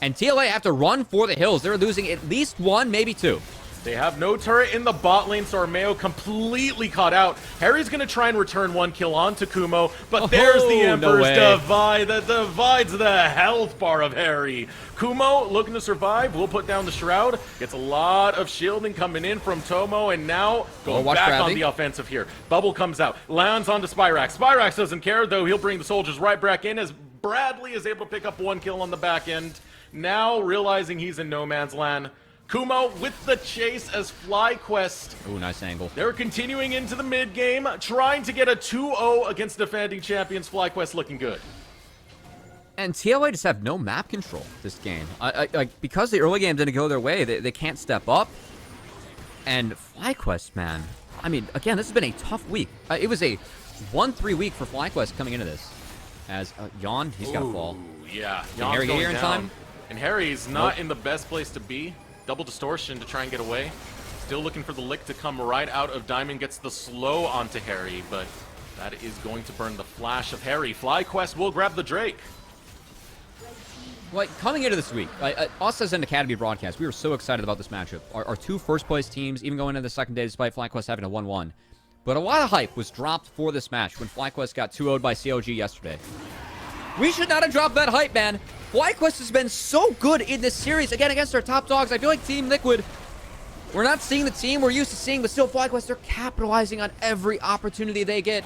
And TLA have to run for the hills. They're losing at least one, maybe two. They have no turret in the bot lane, so Armeo completely caught out. Harry's going to try and return one kill onto Kumo, but there's the Emperor's Divide that divides the health bar of Harry. Kumo looking to survive, will put down the Shroud, gets a lot of shielding coming in from Tomo, and now going back on the offensive here. Bubble comes out, lands onto Spyrax. Spyrax doesn't care, though. He'll bring the soldiers right back in as Bradley is able to pick up one kill on the back end. Now realizing he's in no man's land, Kumo with the chase as FlyQuest. Ooh, nice angle. They're continuing into the mid game, trying to get a 2-0 against defending champions. FlyQuest looking good. And TLA just have no map control this game. Because the early game didn't go their way, they can't step up. And FlyQuest, man. I mean, again, this has been a tough week. It was a 1-3 week for FlyQuest coming into this. As Yawn, he's got to fall. Yeah, Can Harry get here in time? And Harry's not in the best place to be. Double distortion to try and get away. Still looking for the lick to come right out of Diamond. Gets the slow onto Harry, but that is going to burn the flash of Harry. FlyQuest will grab the Drake. Like, coming into this week, us as an Academy broadcast, we were so excited about this matchup. Our two first-place teams, even going into the second day, despite FlyQuest having a 1-1. But a lot of hype was dropped for this match when FlyQuest got 2-0'd by COG yesterday. We should not have dropped that hype, man. FlyQuest has been so good in this series, again, against our top dogs. I feel like Team Liquid, we're not seeing the team we're used to seeing, but still FlyQuest, they're capitalizing on every opportunity they get,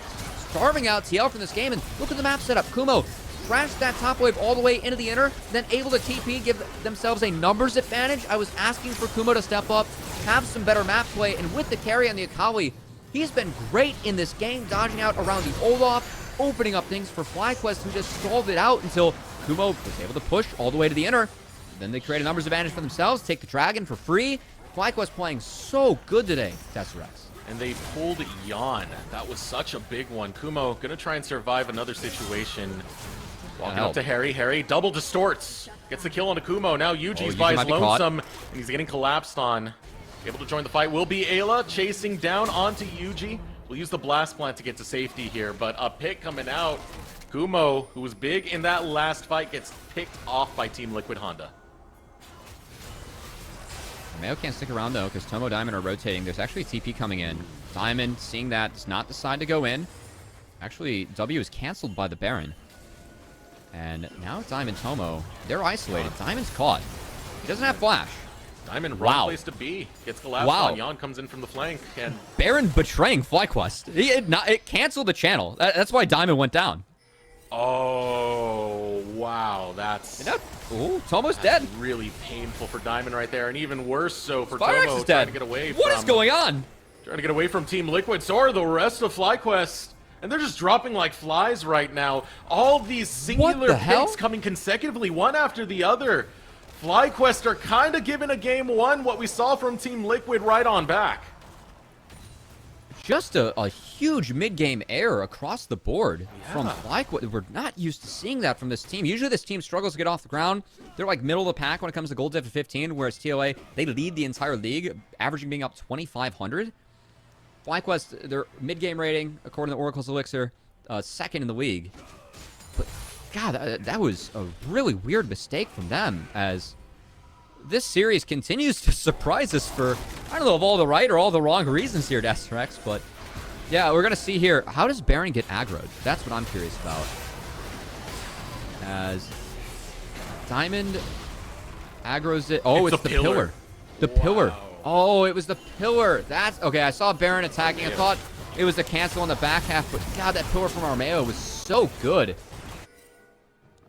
starving out TL from this game. And look at the map setup. Kumo crashed that top wave all the way into the inner, then able to TP, give themselves a numbers advantage. I was asking for Kumo to step up, have some better map play, and with the carry on the Akali, he's been great in this game, dodging out around the Olaf, opening up things for FlyQuest, who just stalled it out until Kumo was able to push all the way to the inner. Then they create a numbers advantage for themselves, take the Dragon for free. FlyQuest playing so good today, Tesserax. And they pulled Yawn. That was such a big one. Kumo gonna try and survive another situation. Walking up to Harry. Harry double distorts. Gets the kill on Kumo. Now Yuji's by his lonesome, and he's getting collapsed on. Able to join the fight will be Ayla, chasing down onto Yuji. We'll use the blast plant to get to safety here, but a pick coming out. Kumo, who was big in that last fight, gets picked off by Team Liquid Honda. Mayo can't stick around, though, because Tomo Diamond are rotating. There's actually TP coming in. Diamond, seeing that, does not decide to go in. Actually, W is canceled by the Baron. And now Diamond Tomo, they're isolated. Diamond's caught. He doesn't have flash. Diamond, wrong place to be. Gets collapsed on. Yawn comes in from the flank. And Baron betraying FlyQuest. It canceled the channel. That's why Diamond went down. Oh, wow. That's... Ooh, Tomo's dead. Really painful for Diamond right there. And even worse so for Spyrax Tomo is trying dead. to get away What is going on? Trying to get away from Team Liquid. So are the rest of FlyQuest. And they're just dropping like flies right now. All these singular picks coming consecutively, one after the other. FlyQuest are kind of giving a game one what we saw from Team Liquid right on back. Just a huge mid-game error across the board from FlyQuest. We're not used to seeing that from this team. Usually this team struggles to get off the ground. They're like middle of the pack when it comes to gold diff to 15, whereas TLA, they lead the entire league, averaging being up 2,500. FlyQuest, their mid-game rating, according to Oracle's Elixir, second in the league. But, God, that was a really weird mistake from them, as this series continues to surprise us for, I don't know, of all the right or all the wrong reasons here, Tesserax, but yeah, we're going to see here, how does Baron get aggroed? That's what I'm curious about. As Diamond aggroes it. Oh, it's the pillar. The pillar. Oh, it was the pillar. That's okay. I saw Baron attacking. I thought it was the cancel on the back half, but God, that pillar from Armeo was so good.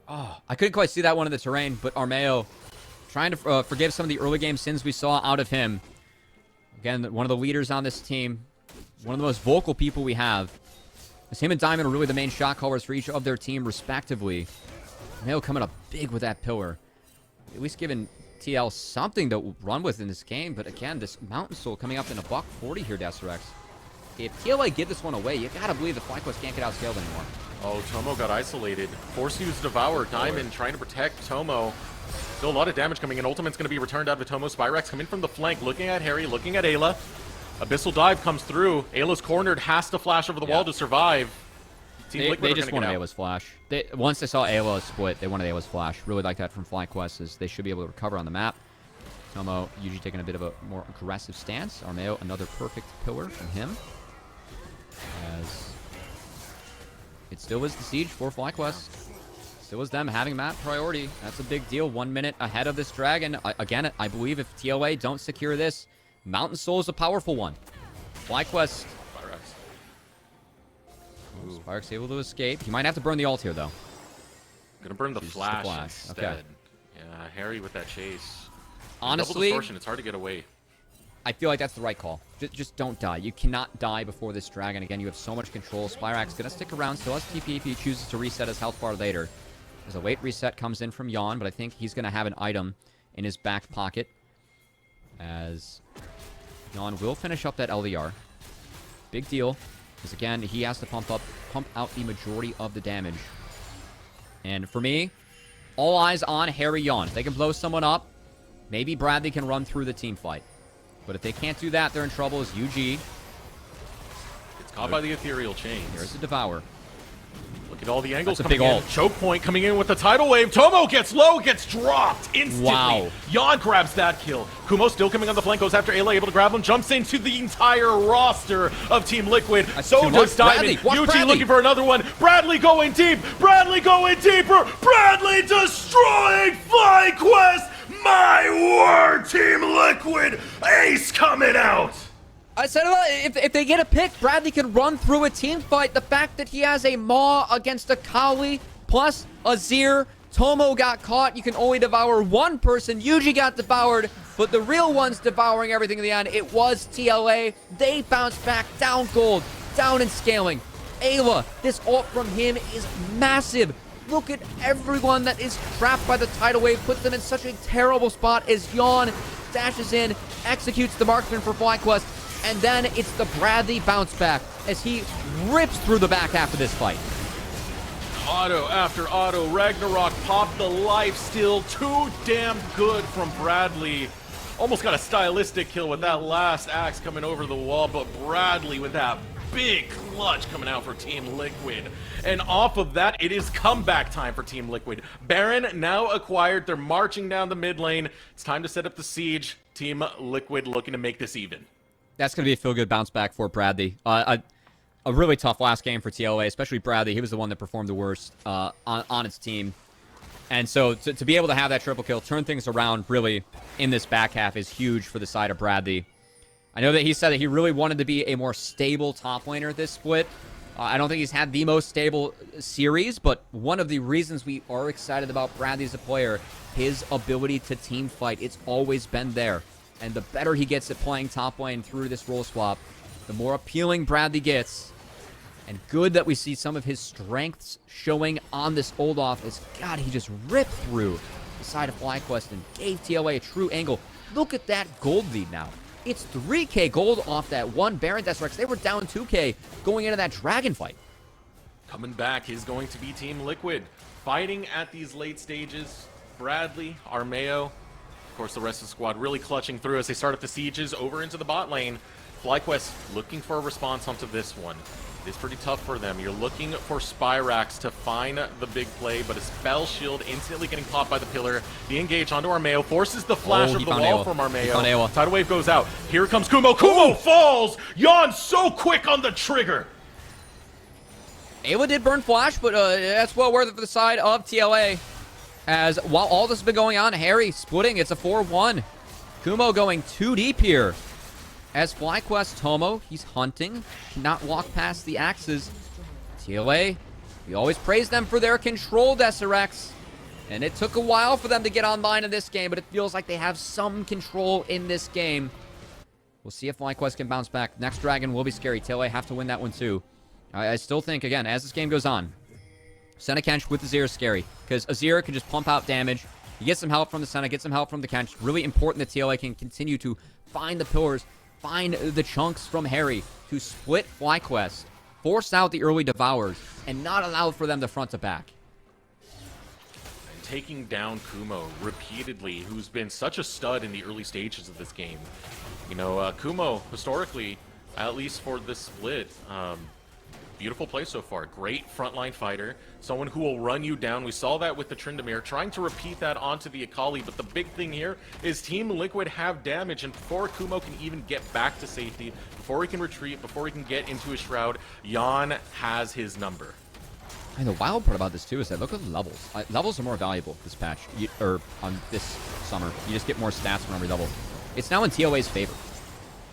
Oh, I couldn't quite see that one in the terrain, but Armeo trying to forgive some of the early game sins we saw out of him. Again, one of the leaders on this team, one of the most vocal people we have. As him and Diamond are really the main shot callers for each of their team, respectively. Armeo coming up big with that pillar. at least giving TL something to run with in this game. But again, this Mountain Soul coming up in a $140 here, Deserex. If TLA give this one away, you gotta believe the FlyQuest can't get outscaled anymore. Oh, Tomo got isolated. Forced to use Devour. Diamond trying to protect Tomo. Still a lot of damage coming in. Ultimate's going to be returned out of Tomo. Spyrax coming from the flank, looking at Harry, looking at Ayla. Abyssal Dive comes through. Ayla's cornered, has to flash over the wall to survive. They just wanted Ayla's flash. Once they saw Ayla split, they wanted Ayla's flash. Really like that from FlyQuest, as they should be able to recover on the map. Tomo usually taking a bit of a more aggressive stance. Armeo, another perfect pillar from him. As it still is the siege for FlyQuest. Still is them having map priority. That's a big deal. 1 minute ahead of this dragon. Again, I believe if TLA don't secure this, Mountain Soul is a powerful one. FlyQuest. Spyrax able to escape. He might have to burn the ult here, though. Gonna burn the flash instead. Okay. Yeah, Harry with that chase. Honestly, double distortion, it's hard to get away. I feel like that's the right call. Just don't die. You cannot die before this dragon. Again, you have so much control. Spyrax gonna stick around, still has TP if he chooses to reset his health bar later. As a late reset comes in from Yawn, but I think he's gonna have an item in his back pocket. As Yawn will finish up that LDR. Big deal. Because again, he has to pump out the majority of the damage. And for me, all eyes on Harry Yawn. If they can blow someone up, maybe Bradley can run through the team fight. But if they can't do that, they're in trouble as UG. It's caught by the ethereal chains. Here's the Devour. Look at all the angles That's a coming big in. ult. Choke point coming in with the tidal wave. Tomo gets low, gets dropped instantly. Wow. Yawn grabs that kill. Kumo still coming on the flank, goes after Ayla, able to grab him, jumps into the entire roster of Team Liquid. So does Diamond. UG looking for another one. Bradley going deep. Bradley going deeper. Bradley destroying FlyQuest. My word, Team Liquid. Ace coming out. I said if they get a pick, Bradley can run through a team fight. The fact that he has a Maw against a Kali plus Azir. Tomo got caught. You can only devour one person. Yuji got devoured, but the real ones devouring everything in the end, it was TLA. They bounced back, down gold, down in scaling. Ayla, this ult from him is massive. Look at everyone that is trapped by the tidal wave, puts them in such a terrible spot as Yawn dashes in, executes the marksman for FlyQuest. And then it's the Bradley bounce back as he rips through the back half of this fight. Auto after auto. Ragnarok popped the life steal. Too damn good from Bradley. Almost got a stylistic kill with that last axe coming over the wall, but Bradley with that big clutch coming out for Team Liquid. And off of that, it is comeback time for Team Liquid. Baron now acquired. They're marching down the mid lane. It's time to set up the siege. Team Liquid looking to make this even. That's going to be a feel-good bounce back for Bradley. A really tough last game for TLA, especially Bradley. He was the one that performed the worst on its team. And so to be able to have that triple kill, turn things around really in this back half is huge for the side of Bradley. I know that he said that he really wanted to be a more stable top laner this split. I don't think he's had the most stable series, but one of the reasons we are excited about Bradley as a player, his ability to team fight, it's always been there. And the better he gets at playing top lane through this role swap, the more appealing Bradley gets. And good that we see some of his strengths showing on this hold off as, God, he just ripped through the side of FlyQuest and gave TLA a true angle. Look at that gold lead now. It's 3k gold off that one Baron Deserex. They were down 2k going into that dragon fight. Coming back is going to be Team Liquid. Fighting at these late stages. Bradley, Armeo, of course, the rest of the squad really clutching through as they start up the sieges over into the bot lane. FlyQuest looking for a response onto this one. It's pretty tough for them. You're looking for Spyrax to find the big play, but a spell shield instantly getting popped by the pillar. The engage onto Armeo forces the flash of the wall from Armeo. Tidal wave goes out. Here comes Kumo. Kumo falls! Yawn so quick on the trigger. Ayla did burn flash, but that's well worth it for the side of TLA. As while all this has been going on, Harry splitting, it's a 4-1. Kumo going too deep here. As FlyQuest Tomo, he's hunting, cannot walk past the axes. TLA, we always praise them for their control, Deserex. And it took a while for them to get online in this game, but it feels like they have some control in this game. We'll see if FlyQuest can bounce back. Next dragon will be scary. TLA have to win that one too. I still think, again, as this game goes on, Senekench with Azir is scary, because Azir can just pump out damage. He gets some help from the Senna, gets some help from the Kench. Really important that TLA can continue to find the pillars, find the chunks from Harry to split FlyQuest, force out the early Devours, and not allow for them to front to back. And taking down Kumo repeatedly, who's been such a stud in the early stages of this game. You know, Kumo, historically, at least for this split, beautiful play so far. Great frontline fighter. Someone who will run you down. We saw that with the Tryndamere, trying to repeat that onto the Akali. But the big thing here is Team Liquid have damage. And before Kumo can even get back to safety, before he can retreat, before he can get into his shroud, Jan has his number. And the wild part about this, too, is that look at the levels. Levels are more valuable this patch, or on this summer. You just get more stats from every level. It's now in TLA's favor.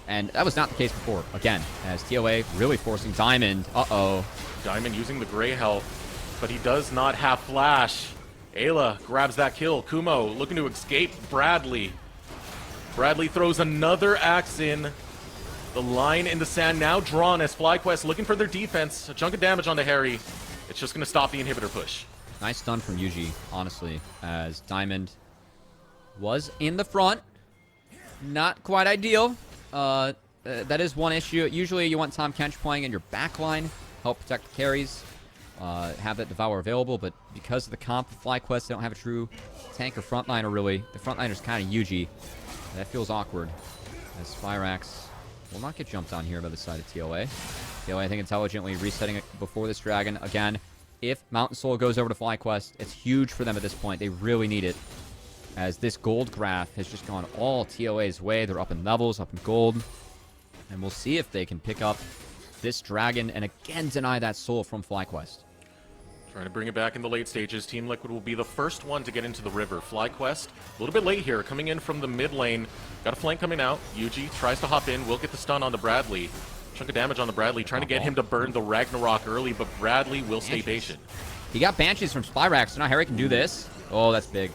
And that was not the case before. Again, as TLA really forcing Diamond. Uh-oh. Diamond using the gray health, but he does not have flash. Ayla grabs that kill. Kumo looking to escape Bradley. Bradley throws another axe in. The line in the sand now drawn as FlyQuest looking for their defense. A chunk of damage onto Harry. It's just going to stop the inhibitor push. Nice stun from Yuji, honestly, as Diamond was in the front. Not quite ideal. That is one issue. Usually you want Tom Kench playing in your back line, help protect the carries, have that Devour available, but because of the comp of FlyQuest, they don't have a true tank or frontliner, really. The frontliner's kind of Yuji. That feels awkward, as Spyrax will not get jumped on here by the side of TLA. TLA, I think, intelligently resetting it before this Dragon. Again, if Mountain Soul goes over to FlyQuest, it's huge for them at this point. They really need it, as this gold graph has just gone all TLA's way. They're up in levels, up in gold. And we'll see if they can pick up this Dragon and again deny that soul from FlyQuest. Trying to bring it back in the late stages. Team Liquid will be the first one to get into the river. FlyQuest, a little bit late here, coming in from the mid lane. Got a flank coming out. Yuji tries to hop in, will get the stun on the Bradley. Chunk of damage on the Bradley, trying to get him to burn the Ragnarok early, but Bradley will stay patient. He got Banshees from Spyrax, so now Harry can do this. Oh, that's big.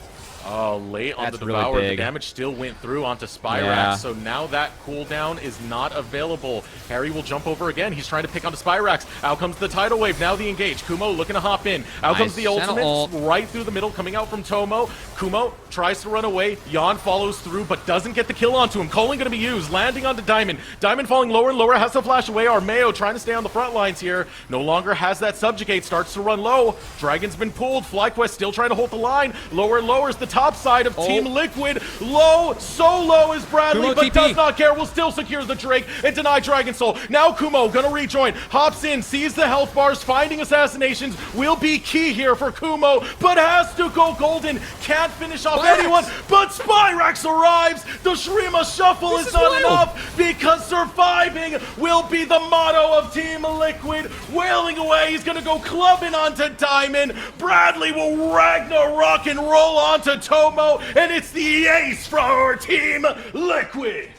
Oh, late on That's the Devour. really The big. damage still went through onto Spyrax, Yeah. so now that cooldown is not available. Harry will jump over again. He's trying to pick onto Spyrax. Out comes the Tidal Wave. Now the engage. Kumo looking to hop in. Out comes the ultimate right through the middle, coming out from Tomo. Kumo tries to run away. Jan follows through, but doesn't get the kill onto him. Culling going to be used, landing onto Diamond. Diamond falling lower and lower, has to flash away. Armeo trying to stay on the front lines here. No longer has that subjugate, starts to run low. Dragon's been pulled. FlyQuest still trying to hold the line. Lower and lower is the top side of Team Liquid. Low, so low is Bradley, Kumo but TP. does not care. Will still secure the Drake and deny Dragon Soul. Now Kumo gonna rejoin, hops in, sees the health bars, finding assassinations will be key here for Kumo, but has to go golden. Can't finish off anyone, but Spyrax arrives. The Shrima Shuffle is not enough because surviving will be the motto of Team Liquid. Wailing away, he's gonna go clubbing onto Diamond. Bradley will Ragnarok and roll onto Tomo. And it's the ace for our Team Liquid.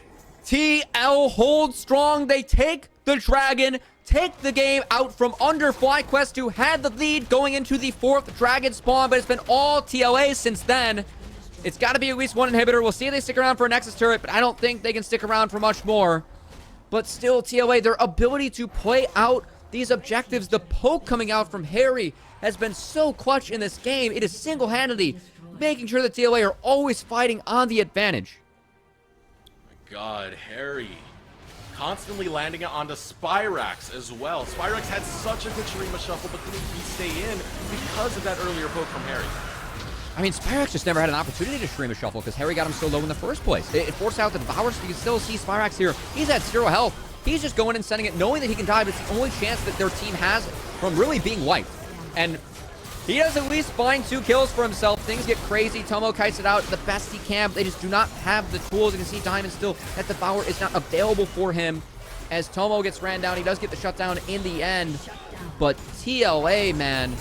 TL holds strong. They take the Dragon, take the game out from under FlyQuest, who had the lead going into the 4th Dragon spawn, but it's been all TLA since then. It's got to be at least one inhibitor. We'll see if they stick around for a Nexus turret, but I don't think they can stick around for much more. But still, TLA, their ability to play out these objectives, the poke coming out from Harry has been so clutch in this game. It is single-handedly making sure that TLA are always fighting on the advantage. My God, Harry constantly landing it onto Spyrax as well. Spyrax had such a good Shrima Shuffle, but couldn't stay in because of that earlier poke from Harry. I mean, Spyrax just never had an opportunity to stream a shuffle because Harry got him so low in the first place. It forced out the Devour, so you can still see Spyrax here. He's at 0 health. He's just going and sending it, knowing that he can die, but it's the only chance that their team has from really being wiped. And he does at least find 2 kills for himself. Things get crazy. Tomo kites it out the best he can. They just do not have the tools. You can see Diamond still, that Devour is not available for him. As Tomo gets ran down, he does get the shutdown in the end. But TLA, man,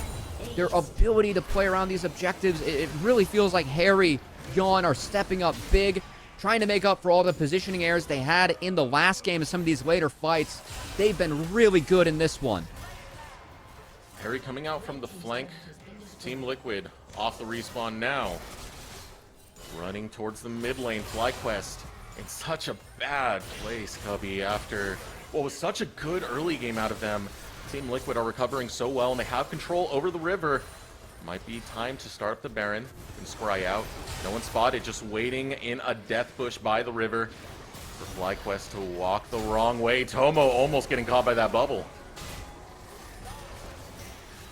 their ability to play around these objectives, it really feels like Harry, Jan are stepping up big, trying to make up for all the positioning errors they had in the last game and some of these later fights. They've been really good in this one. Harry coming out from the flank. Team Liquid off the respawn now. Running towards the mid lane. FlyQuest in such a bad place, Cubby, after what was such a good early game out of them. Team Liquid are recovering so well, and they have control over the river. Might be time to start up the Baron and scry out. No one spotted, just waiting in a death bush by the river for FlyQuest to walk the wrong way. Tomo almost getting caught by that bubble.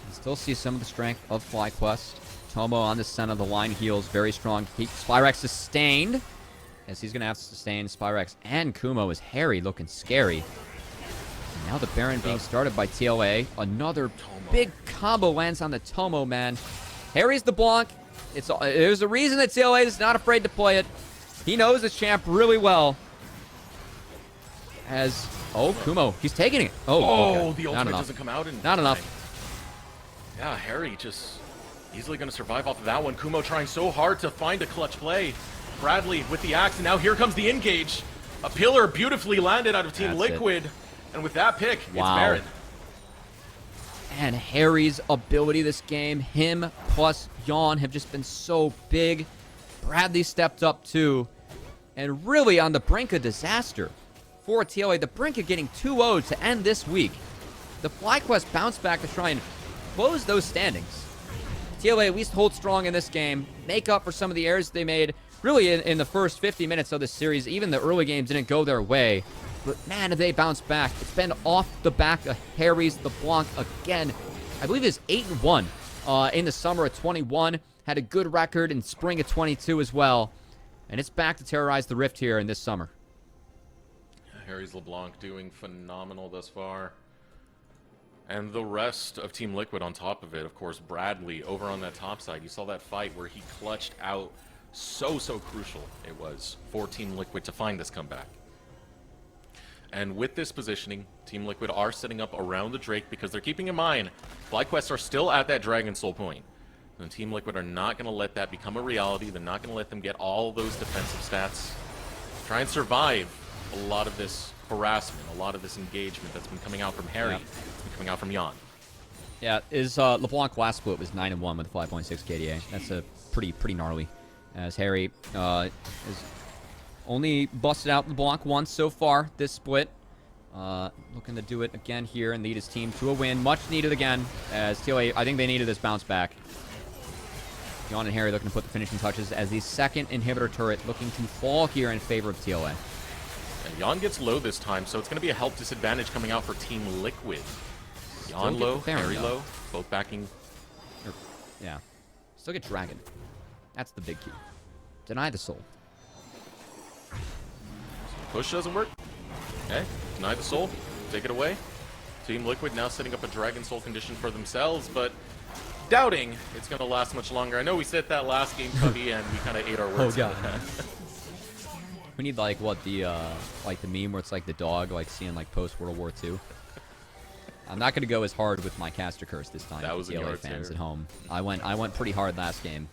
You still see some of the strength of FlyQuest. Tomo on the center of the line heals, very strong. Spyrex sustained, as he's going to have to sustain Spyrex and Kumo as Harry looking scary. And now the Baron being started by TLA. Another big combo lands on the Tomo, man. Harry's the Blanc. There's a reason that TLA is not afraid to play it. He knows this champ really well. Kumo, he's taking it. Okay. The ultimate doesn't come out in Not enough. Yeah, Harry just easily going to survive off of that one. Kumo trying so hard to find a clutch play. Bradley with the axe, and now here comes the engage. A pillar beautifully landed out of Team Liquid. And with that pick, it's Baron. And Harry's ability this game, him plus Yawn have just been so big. Bradley stepped up too. And really on the brink of disaster for TLA. The brink of getting 2-0 to end this week. The FlyQuest bounced back to try and close those standings. TLA at least hold strong in this game. Make up for some of the errors they made really in the first 50 minutes of the series. Even the early games didn't go their way. But man, have they bounced back. It's been off the back of Harry's LeBlanc again. I believe it's 8-1 in the summer of 21. Had a good record in spring of 22 as well. And it's back to terrorize the Rift here in this summer. Harry's LeBlanc doing phenomenal thus far. And the rest of Team Liquid on top of it, of course, Bradley over on that top side. You saw that fight where he clutched out. So crucial it was for Team Liquid to find this comeback. And with this positioning, Team Liquid are setting up around the Drake because they're keeping in mind FlyQuest are still at that Dragon Soul point. And Team Liquid are not going to let that become a reality. They're not going to let them get all those defensive stats. Try and survive a lot of this harassment, a lot of this engagement that's been coming out from Harry, that's been coming out from Yawn. Yeah, his LeBlanc last split was 9-1 with 5.6 KDA. That's a pretty gnarly. As Harry has only busted out LeBlanc once so far this split. Looking to do it again here and lead his team to a win. Much needed again, as TLA, I think they needed this bounce back. Yawn and Harry looking to put the finishing touches as the second inhibitor turret looking to fall here in favor of TLA. And Yawn gets low this time, so it's going to be a health disadvantage coming out for Team Liquid. Yawn low, Harry low, both backing. Yeah. Still get Dragon. That's the big key. Deny the soul. Push doesn't work. Okay, deny the soul. Take it away. Team Liquid now setting up a Dragon Soul condition for themselves, but doubting it's going to last much longer. I know we said that last game, Cubby, and we kind of ate our words. Oh, God. We need, like, what, the meme where it's, like, the dog, like, seeing, like, post-World War II. I'm not going to go as hard with my caster curse this time. That was TLA fans at home. I went pretty hard last game.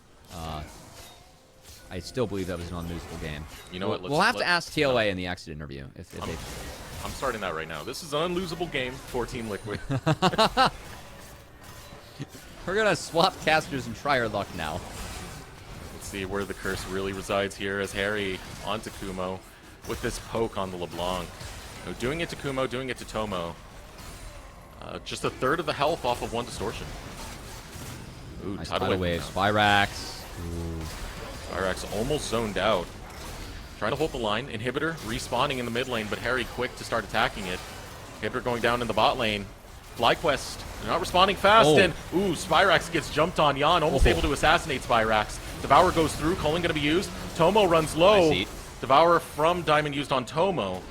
I still believe that was an unlosable game. You know what? We'll have to ask TLA in the exit interview if they. I'm starting that right now. This is an unlosable game for Team Liquid. We're gonna swap casters and try our luck now. Let's see where the curse really resides here as Harry onto Kumo with this poke on the LeBlanc. So doing it to Kumo, doing it to Tomo. Just a third of the health off of one distortion. Ooh, nice tidal wave. Spyrax. Spyrax almost zoned out. Trying to hold the line. Inhibitor respawning in the mid lane, but Harry quick to start attacking it. Inhibitor going down in the bot lane. FlyQuest, they're not responding fast, and Spyrax gets jumped on. Yawn almost able to assassinate Spyrax. Devour goes through, Culling going to be used. Tomo runs low. Devour from Diamond used on Tomo.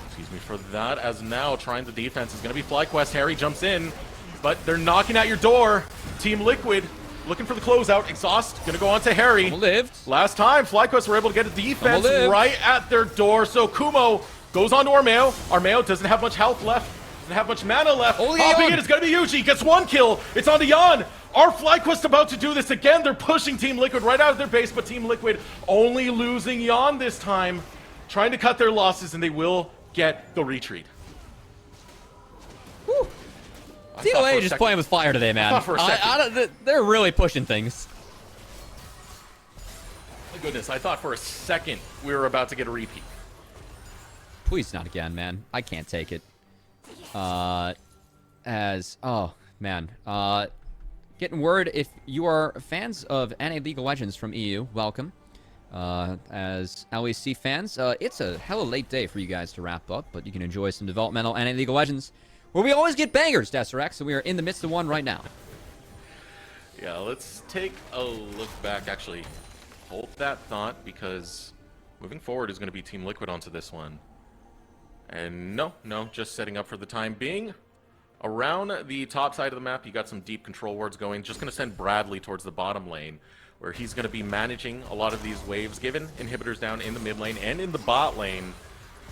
Excuse me for that, as now trying the defense is going to be FlyQuest. Harry jumps in, but they're knocking at your door. Team Liquid looking for the closeout. Exhaust going to go on to Harry. Lived. Last time, FlyQuest were able to get a defense right at their door, so Kumo goes on to Armeo. Armeo doesn't have much health left. Doesn't have much mana left. Hopping in, it's going to be Yuji. Gets one kill. It's on to Yawn. Are FlyQuest about to do this again? They're pushing Team Liquid right out of their base, but Team Liquid only losing Yawn this time. Trying to cut their losses, and they will get the retreat. Whew. TLA just playing with fire today, man. They're really pushing things. My goodness, I thought for a second we were about to get a repeat. Please not again, man. I can't take it. Oh man. getting word if you are fans of NA League of Legends from EU, welcome. As LEC fans, it's a hella late day for you guys to wrap up, but you can enjoy some developmental NA League of Legends, where we always get bangers, Desirect, so we are in the midst of one right now. Yeah, let's take a look back. Actually, hold that thought, because moving forward is going to be Team Liquid onto this one. And no, just setting up for the time being. Around the top side of the map, you got some deep control wards going. Just going to send Bradley towards the bottom lane, where he's going to be managing a lot of these waves, given inhibitors down in the mid lane and in the bot lane.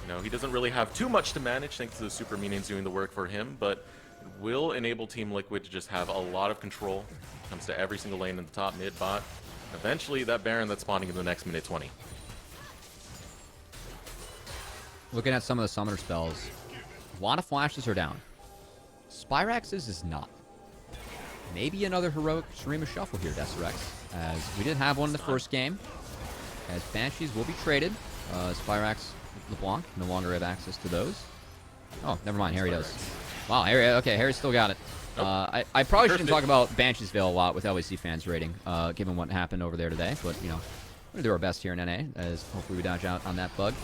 You know, he doesn't really have too much to manage thanks to the super minions doing the work for him, but it will enable Team Liquid to just have a lot of control when it comes to every single lane in the top mid bot. Eventually, that Baron that's spawning in the next minute 20. Looking at some of the summoner spells, a lot of flashes are down. Spyrax's is not. Maybe another heroic Shurima Shuffle here, Desirect, as we did have one in the first game, as Banshees will be traded. Spyrax, LeBlanc no longer have access to those. Oh, never mind, Harry does. Wow, Harry, okay, Harry still got it. Nope. I probably shouldn't talk about Bansheesville a lot with LEC fans rating, given what happened over there today, but, you know, we're going to do our best here in NA, as hopefully we dodge out on that bug.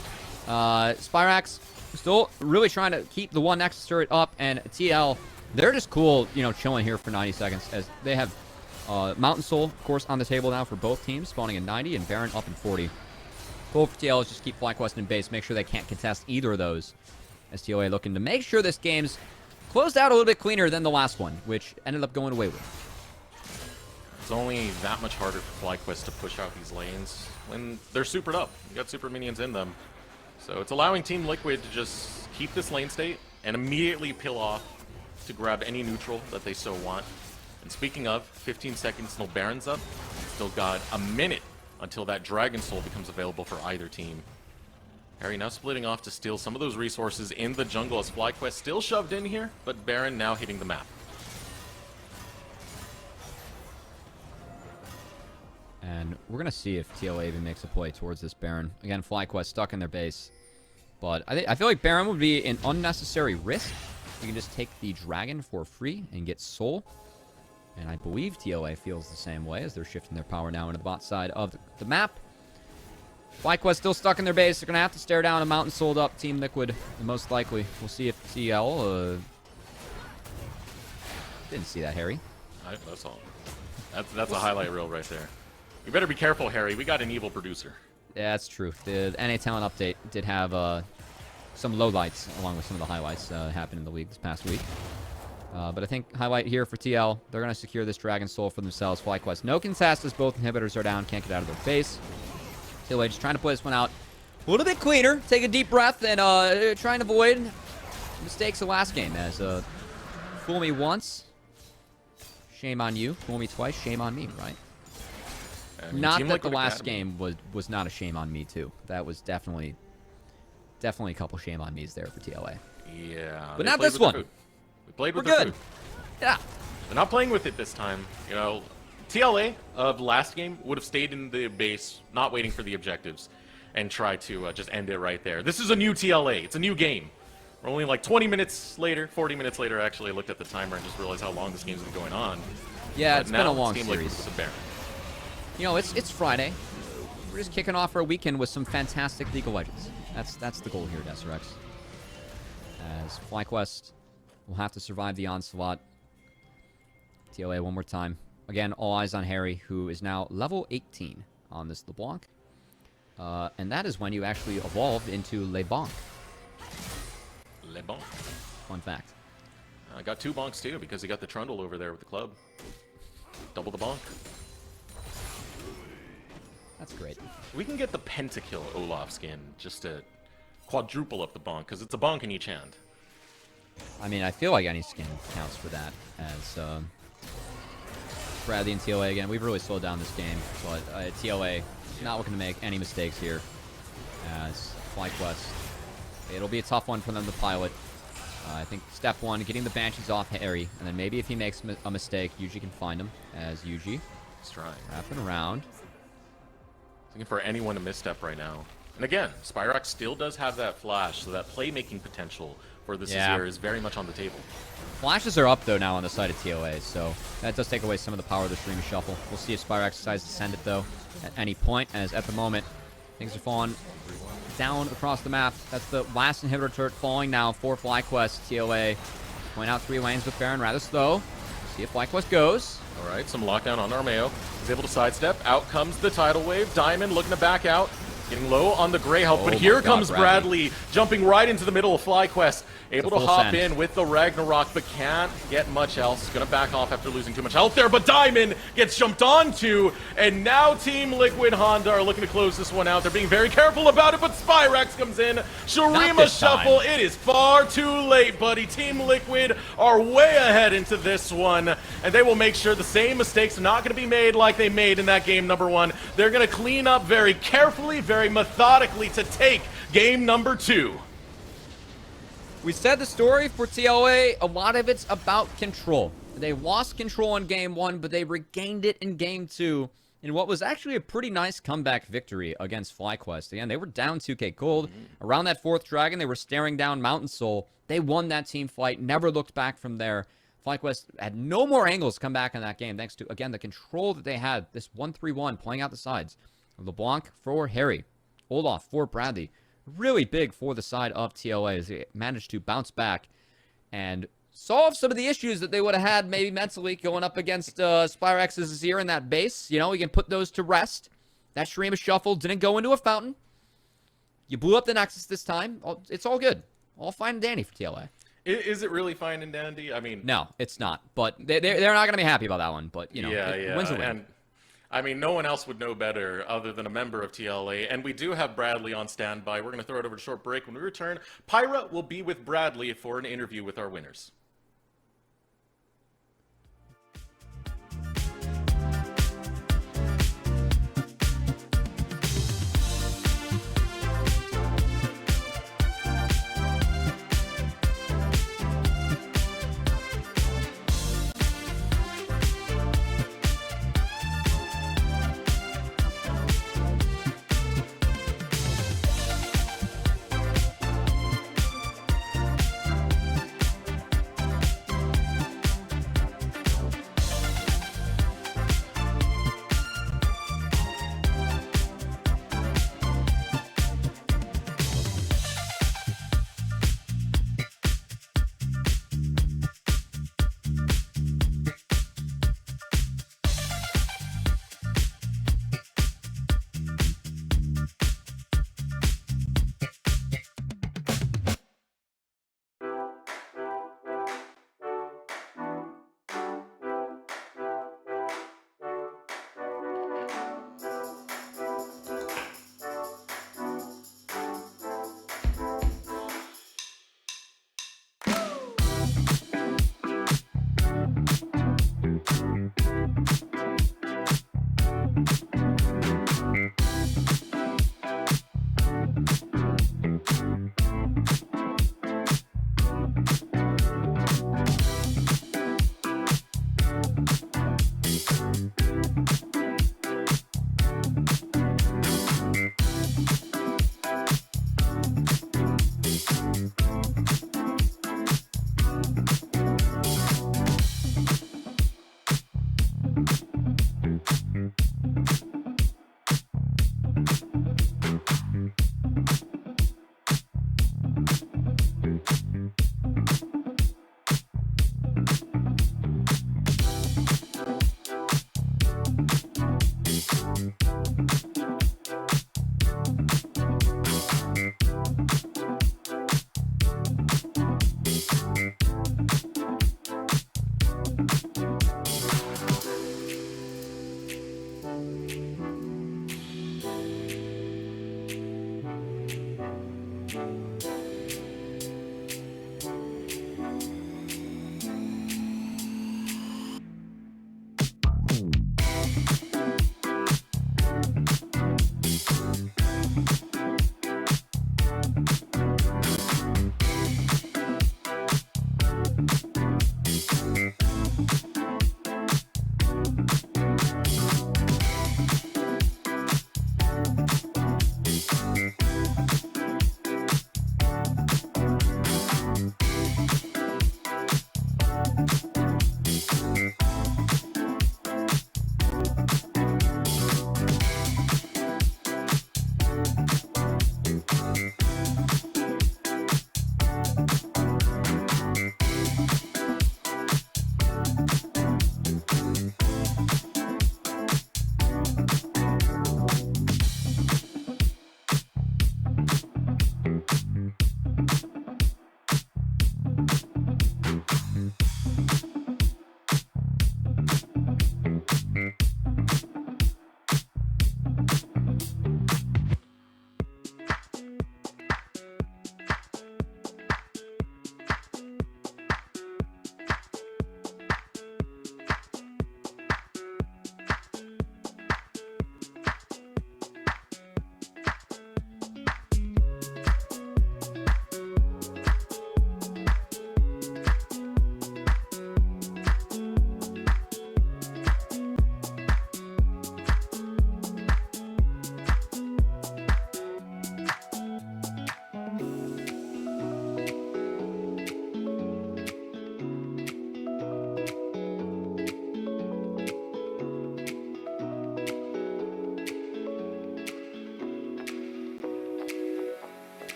Spyrax still really trying to keep the one Nexus turret up, and TL, they're just cool, you know, chilling here for 90 seconds, as they have Mountain Soul, of course, on the table now for both teams, spawning in 90 and Baron up in 40. Goal for TL is just keep FlyQuest in base, make sure they can't contest either of those, as TLA looking to make sure this game's closed out a little bit cleaner than the last one, which ended up going away with. It's only that much harder for FlyQuest to push out these lanes when they're supered up. You got super minions in them. So it's allowing Team Liquid to just keep this lane state and immediately peel off to grab any neutral that they so want. And speaking of, 15 seconds till Baron's up. Still got a minute until that Dragon Soul becomes available for either team. Harry now splitting off to steal some of those resources in the jungle as FlyQuest still shoved in here, but Baron now hitting the map. And we're going to see if TLA even makes a play towards this Baron. Again, FlyQuest stuck in their base. But I feel like Baron would be an unnecessary risk. You can just take the Dragon for free and get Soul. And I believe TLA feels the same way, as they're shifting their power now into the bot side of the map. FlyQuest still stuck in their base. They're going to have to stare down a Mountain Souled up Team Liquid, most likely. We'll see if TL... Didn't see that, Harry. That's all. That's a highlight reel right there. You better be careful, Harry. We got an evil producer. Yeah, that's true. The NA Talent Update did have some lowlights, along with some of the highlights happen in the league this past week. But I think highlight here for TL, they're going to secure this Dragon Soul for themselves. FlyQuest, no contest as both inhibitors are down, can't get out of their base. TLA just trying to play this one out a little bit cleaner, take a deep breath, and trying to avoid mistakes of last game. As fool me once, shame on you. Fool me twice, shame on me, right? Not that the last game was not a shame on me too. That was definitely a couple shame on me's there for TLA. Yeah, but not this one. We played with We're their good. food. Yeah. They're not playing with it this time. You know, TLA of last game would have stayed in the base, not waiting for the objectives, and try to just end it right there. This is a new TLA. It's a new game. We're only like 20 minutes later, 40 minutes later, actually, I looked at the timer and just realized how long this game's been going on. Yeah, But it's been a long Team series. Liquid's a Baron. You know, it's Friday. We're just kicking off our weekend with some fantastic League of Legends. That's the goal here, Desirect. As FlyQuest will have to survive the onslaught. TLA one more time. Again, all eyes on Harry, who is now level 18 on this LeBlanc. And that is when you actually evolve into LeBlanc. LeBlanc. Fun fact. I got 2 bonks too, because he got the Trundle over there with the club. Double the bonk. That's great. We can get the pentakill Olaf skin just to quadruple up the bonk, because it's a bonk in each hand. I mean, I feel like any skin counts for that, as Bradley and TLA again. We've really slowed down this game, but TLA not looking to make any mistakes here, as FlyQuest. It'll be a tough one for them to pilot. I think step one, getting the Banshees off Harry, and then maybe if he makes a mistake, Yuji can find him, as Yuji. He's trying. Wrapping around. Looking for anyone to misstep right now. And again, Spyrox still does have that flash, so that playmaking potential for this Azir is very much on the table. Flashes are up, though, now on the side of TLA, so that does take away some of the power of the Stream Shuffle. We'll see if Spyrex decides to send it, though, at any point, as at the moment, things are falling down across the map. That's the last inhibitor turret falling now for FlyQuest. TLA point out 3 lanes with Baron rather slow. See if FlyQuest goes. All right, some lockdown on Armeo. He's able to sidestep. Out comes the tidal wave. Diamond looking to back out. Getting low on the Grey Help, but here comes Bradley jumping right into the middle of FlyQuest. Able to hop in with the Ragnarok, but can't get much else. Gonna back off after losing too much health there, but Diamond gets jumped onto, and now Team Liquid Honda are looking to close this one out. They're being very careful about it, but Spyrex comes in. Shurima Shuffle, it is far too late, buddy. Team Liquid are way ahead into this one, and they will make sure the same mistakes are not gonna be made like they made in that game number 1. They're gonna clean up very carefully, very methodically to take game number 2. We said the story for TLA, a lot of it's about control. They lost control in game 1, but they regained it in game 2 in what was actually a pretty nice comeback victory against FlyQuest. Again, they were down 2k gold. Around that 4th dragon, they were staring down Mountain Soul. They won that team fight, never looked back from there. FlyQuest had no more angles come back in that game, thanks to, again, the control that they had. This 1-3-1 playing out the sides. LeBlanc for Harry. Olaf for Bradley. Really big for the side of TLA as they managed to bounce back and solve some of the issues that they would have had maybe mentally going up against Spyrex's Azir in that base. You know, we can put those to rest. That Shurima Shuffle didn't go into a fountain. You blew up the Nexus this time. It's all good. All fine and dandy for TLA. Is it really fine and dandy? I mean... No, it's not. But they're not going to be happy about that one. But, you know, wins a win. And I mean, no one else would know better other than a member of TLA, and we do have Bradley on standby. We're going to throw it over to a short break. When we return, Pyra will be with Bradley for an interview with our winners.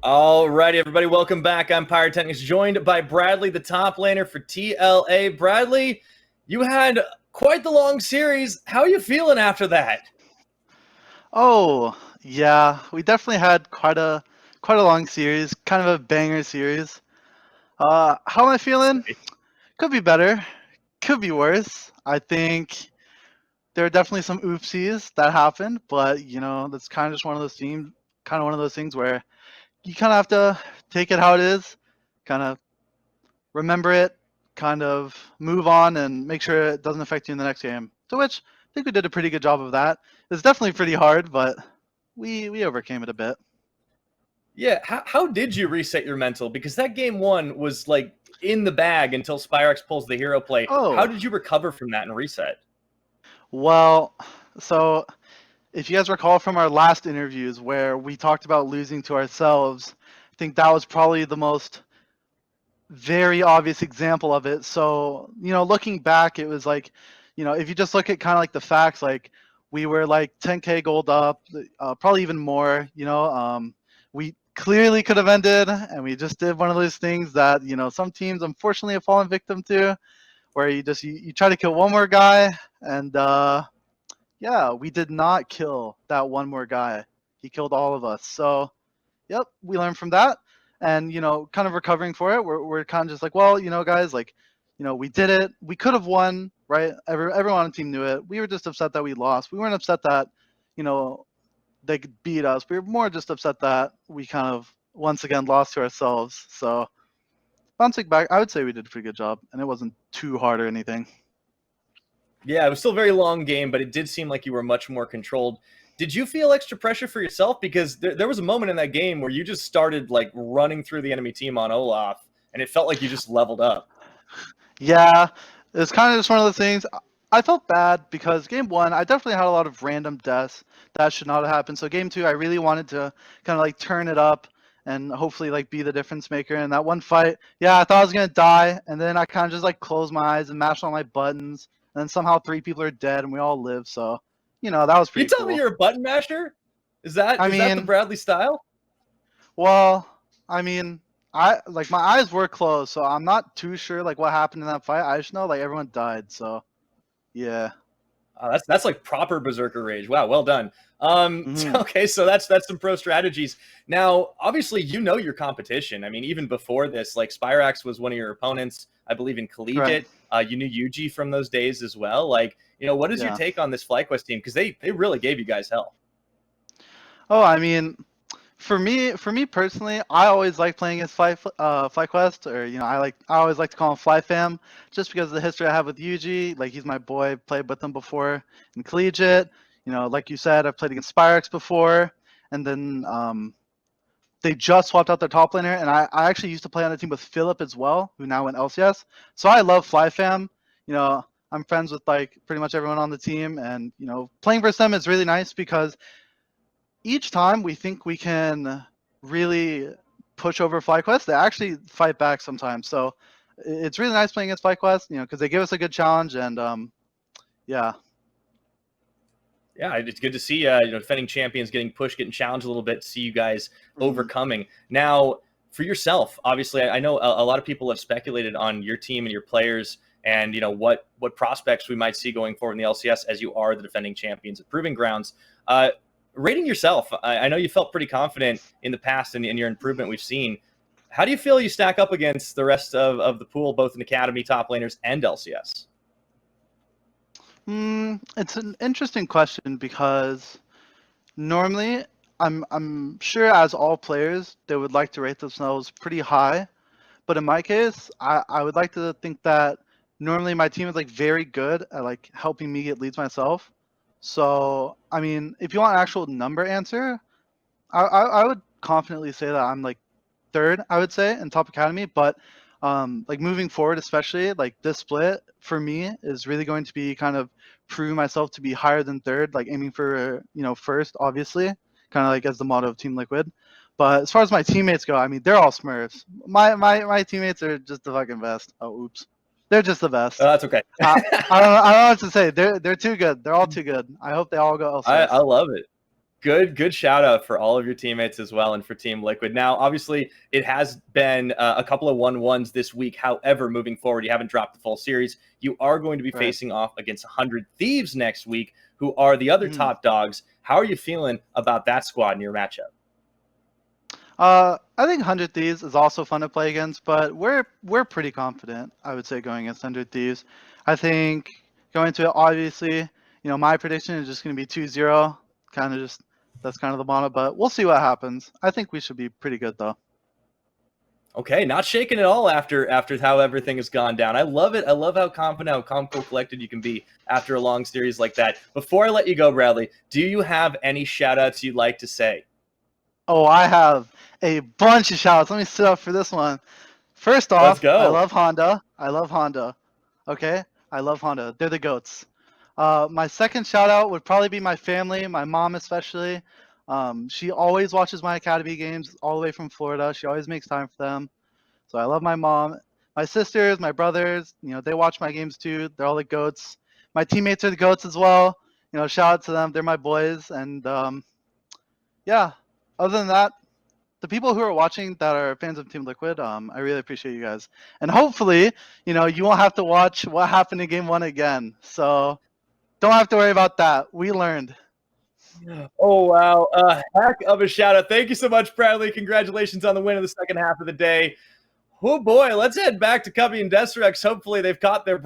Alrighty, everybody, welcome back. I'm Pyrotechnics, joined by Bradley, the top laner for TLA. Bradley, you had quite the long series. How are you feeling after that? Oh, yeah, we definitely had quite a long series, kind of a banger series. How am I feeling? Could be better, could be worse. I think there are definitely some oopsies that happened, but that's kind of just one of those things where you kind of have to take it how it is, kind of remember it, kind of move on, and make sure it doesn't affect you in the next game. To which I think we did a pretty good job of that. It's definitely pretty hard, but we overcame it a bit. Yeah, how did you reset your mental? Because that game one was like in the bag until Spyrex pulls the hero play. How Oh, did you recover from that and reset? well, so if you guys recall from our last interviews where we talked about losing to ourselves, I think that was probably the most very obvious example of it. So, looking back, it was like, if you just look at kind of like the facts, like we were like 10K gold up, probably even more, we clearly could have ended, and we just did one of those things that, some teams unfortunately have fallen victim to, where you try to kill one more guy, and yeah, we did not kill that one more guy. He killed all of us. So, yep, we learned from that, and kind of recovering for it. We're kind of just like, well, guys, like, we did it. We could have won, right? Everyone on the team knew it. We were just upset that we lost. We weren't upset that, they could beat us. We were more just upset that we kind of once again lost to ourselves. So, bouncing back, I would say we did a pretty good job, and it wasn't too hard or anything. Yeah, it was still a very long game, but it did seem like you were much more controlled. Did you feel extra pressure for yourself? Because there was a moment in that game where you just started like running through the enemy team on Olaf, and it felt like you just leveled up. Yeah, it's kind of just one of those things. I felt bad because game one, I definitely had a lot of random deaths that should not have happened. So game two, I really wanted to kind of like turn it up and hopefully like be the difference maker. In that one fight, yeah, I thought I was gonna die, and then I kind of just like closed my eyes and mashed all my buttons, and then somehow 3 people are dead and we all live. So, that was You pretty tell me cool. you're a button masher? Is that I the mean, Bradley style? well, I mean, I like my eyes were closed, so I'm not too sure like what happened in that fight. I just know like everyone died. So, yeah. That's like proper berserker rage. Wow, well done. Mhm. Okay, so that's some pro strategies. Now, obviously, you know your competition. I mean, even before this, like Spyrax was one of your opponents, I believe, in Right. collegiate. You knew Yuji from those days as well. Like, what is your Yeah. take on this FlyQuest team? Because they really gave you guys hell. Oh, I mean, For me personally, I always like playing as FlyQuest, or I always like to call him FlyFam, just because of the history I have with Yuji. Like he's my boy. Played with him before in collegiate. Like you said, I've played against Spyrex before, and then they just swapped out their top laner, and I actually used to play on a team with Philip as well, who now went LCS. So I love FlyFam. I'm friends with like pretty much everyone on the team, and playing versus them is really nice because each time we think we can really push over FlyQuest, they actually fight back sometimes. So it's really nice playing against FlyQuest, because they give us a good challenge, and yeah. Yeah, it's good to see defending champions getting pushed, getting challenged a little bit. See you guys overcoming. Now, for yourself, obviously, I know a lot of people have speculated on your team and your players, and what prospects we might see going forward in the LCS, as you are the defending champions at Proving Grounds. Rating yourself, I know you felt pretty confident in the past in your improvement we've seen. How do you feel you stack up against the rest of the pool, both in Academy, top laners, and LCS? It's an interesting question because normally I'm sure as all players they would like to rate themselves pretty high, but in my case I would like to think that normally my team is like very good at like helping me get leads myself. So I mean, if you want an actual number answer, I would confidently say that I'm like third, I would say, in top academy. But like moving forward, especially like this split for me is really going to be kind of proving myself to be higher than third, like aiming for first, obviously, kind of like as the motto of Team Liquid. But as far as my teammates go, I mean, they're all Smurfs. My teammates are just the fucking best. Oh, oops, they're just the best. That's okay. I don't know what to say. They're too good. They're all too good. I hope they all go LCS. I love it. Good shout out for all of your teammates as well, and for Team Liquid. Now, obviously, it has been a couple of 1-1s this week. However, moving forward, you haven't dropped the full series. You are going to be facing off against 100 Thieves next week, who are the other top dogs. How are you feeling about that squad in your matchup? I think 100 Thieves is also fun to play against, but we're pretty confident, I would say, going against 100 Thieves. I think going to it, obviously, my prediction is just going to be 2-0. Kind of just, that's kind of the mono, but we'll see what happens. I think we should be pretty good, though. Okay, not shaking at all after how everything has gone down. I love it. I love how confident, how calm, cool, collected you can be after a long series like that. Before I let you go, Bradley, do you have any shout-outs you'd like to say? Oh, I have a bunch of shout-outs. Let me sit up for this one. First off, Let's go. I love Honda. Okay? I love Honda. They're the GOATs. My second shout out would probably be my family, my mom especially. She always watches my academy games all the way from Florida. She always makes time for them. So I love my mom. My sisters, my brothers, they watch my games too. They're all the GOATs. My teammates are the GOATs as well. Shout out to them. They're my boys. And yeah, other than that, the people who are watching that are fans of Team Liquid, I really appreciate you guys. And hopefully, you won't have to watch what happened in Game 1 again. So don't have to worry about that. We learned. Oh, wow. Heck of a shout out. Thank you so much, Bradley. Congratulations on the win of the second half of the day. Oh, boy. Let's head back to Cubby and Desrex. Hopefully they've caught their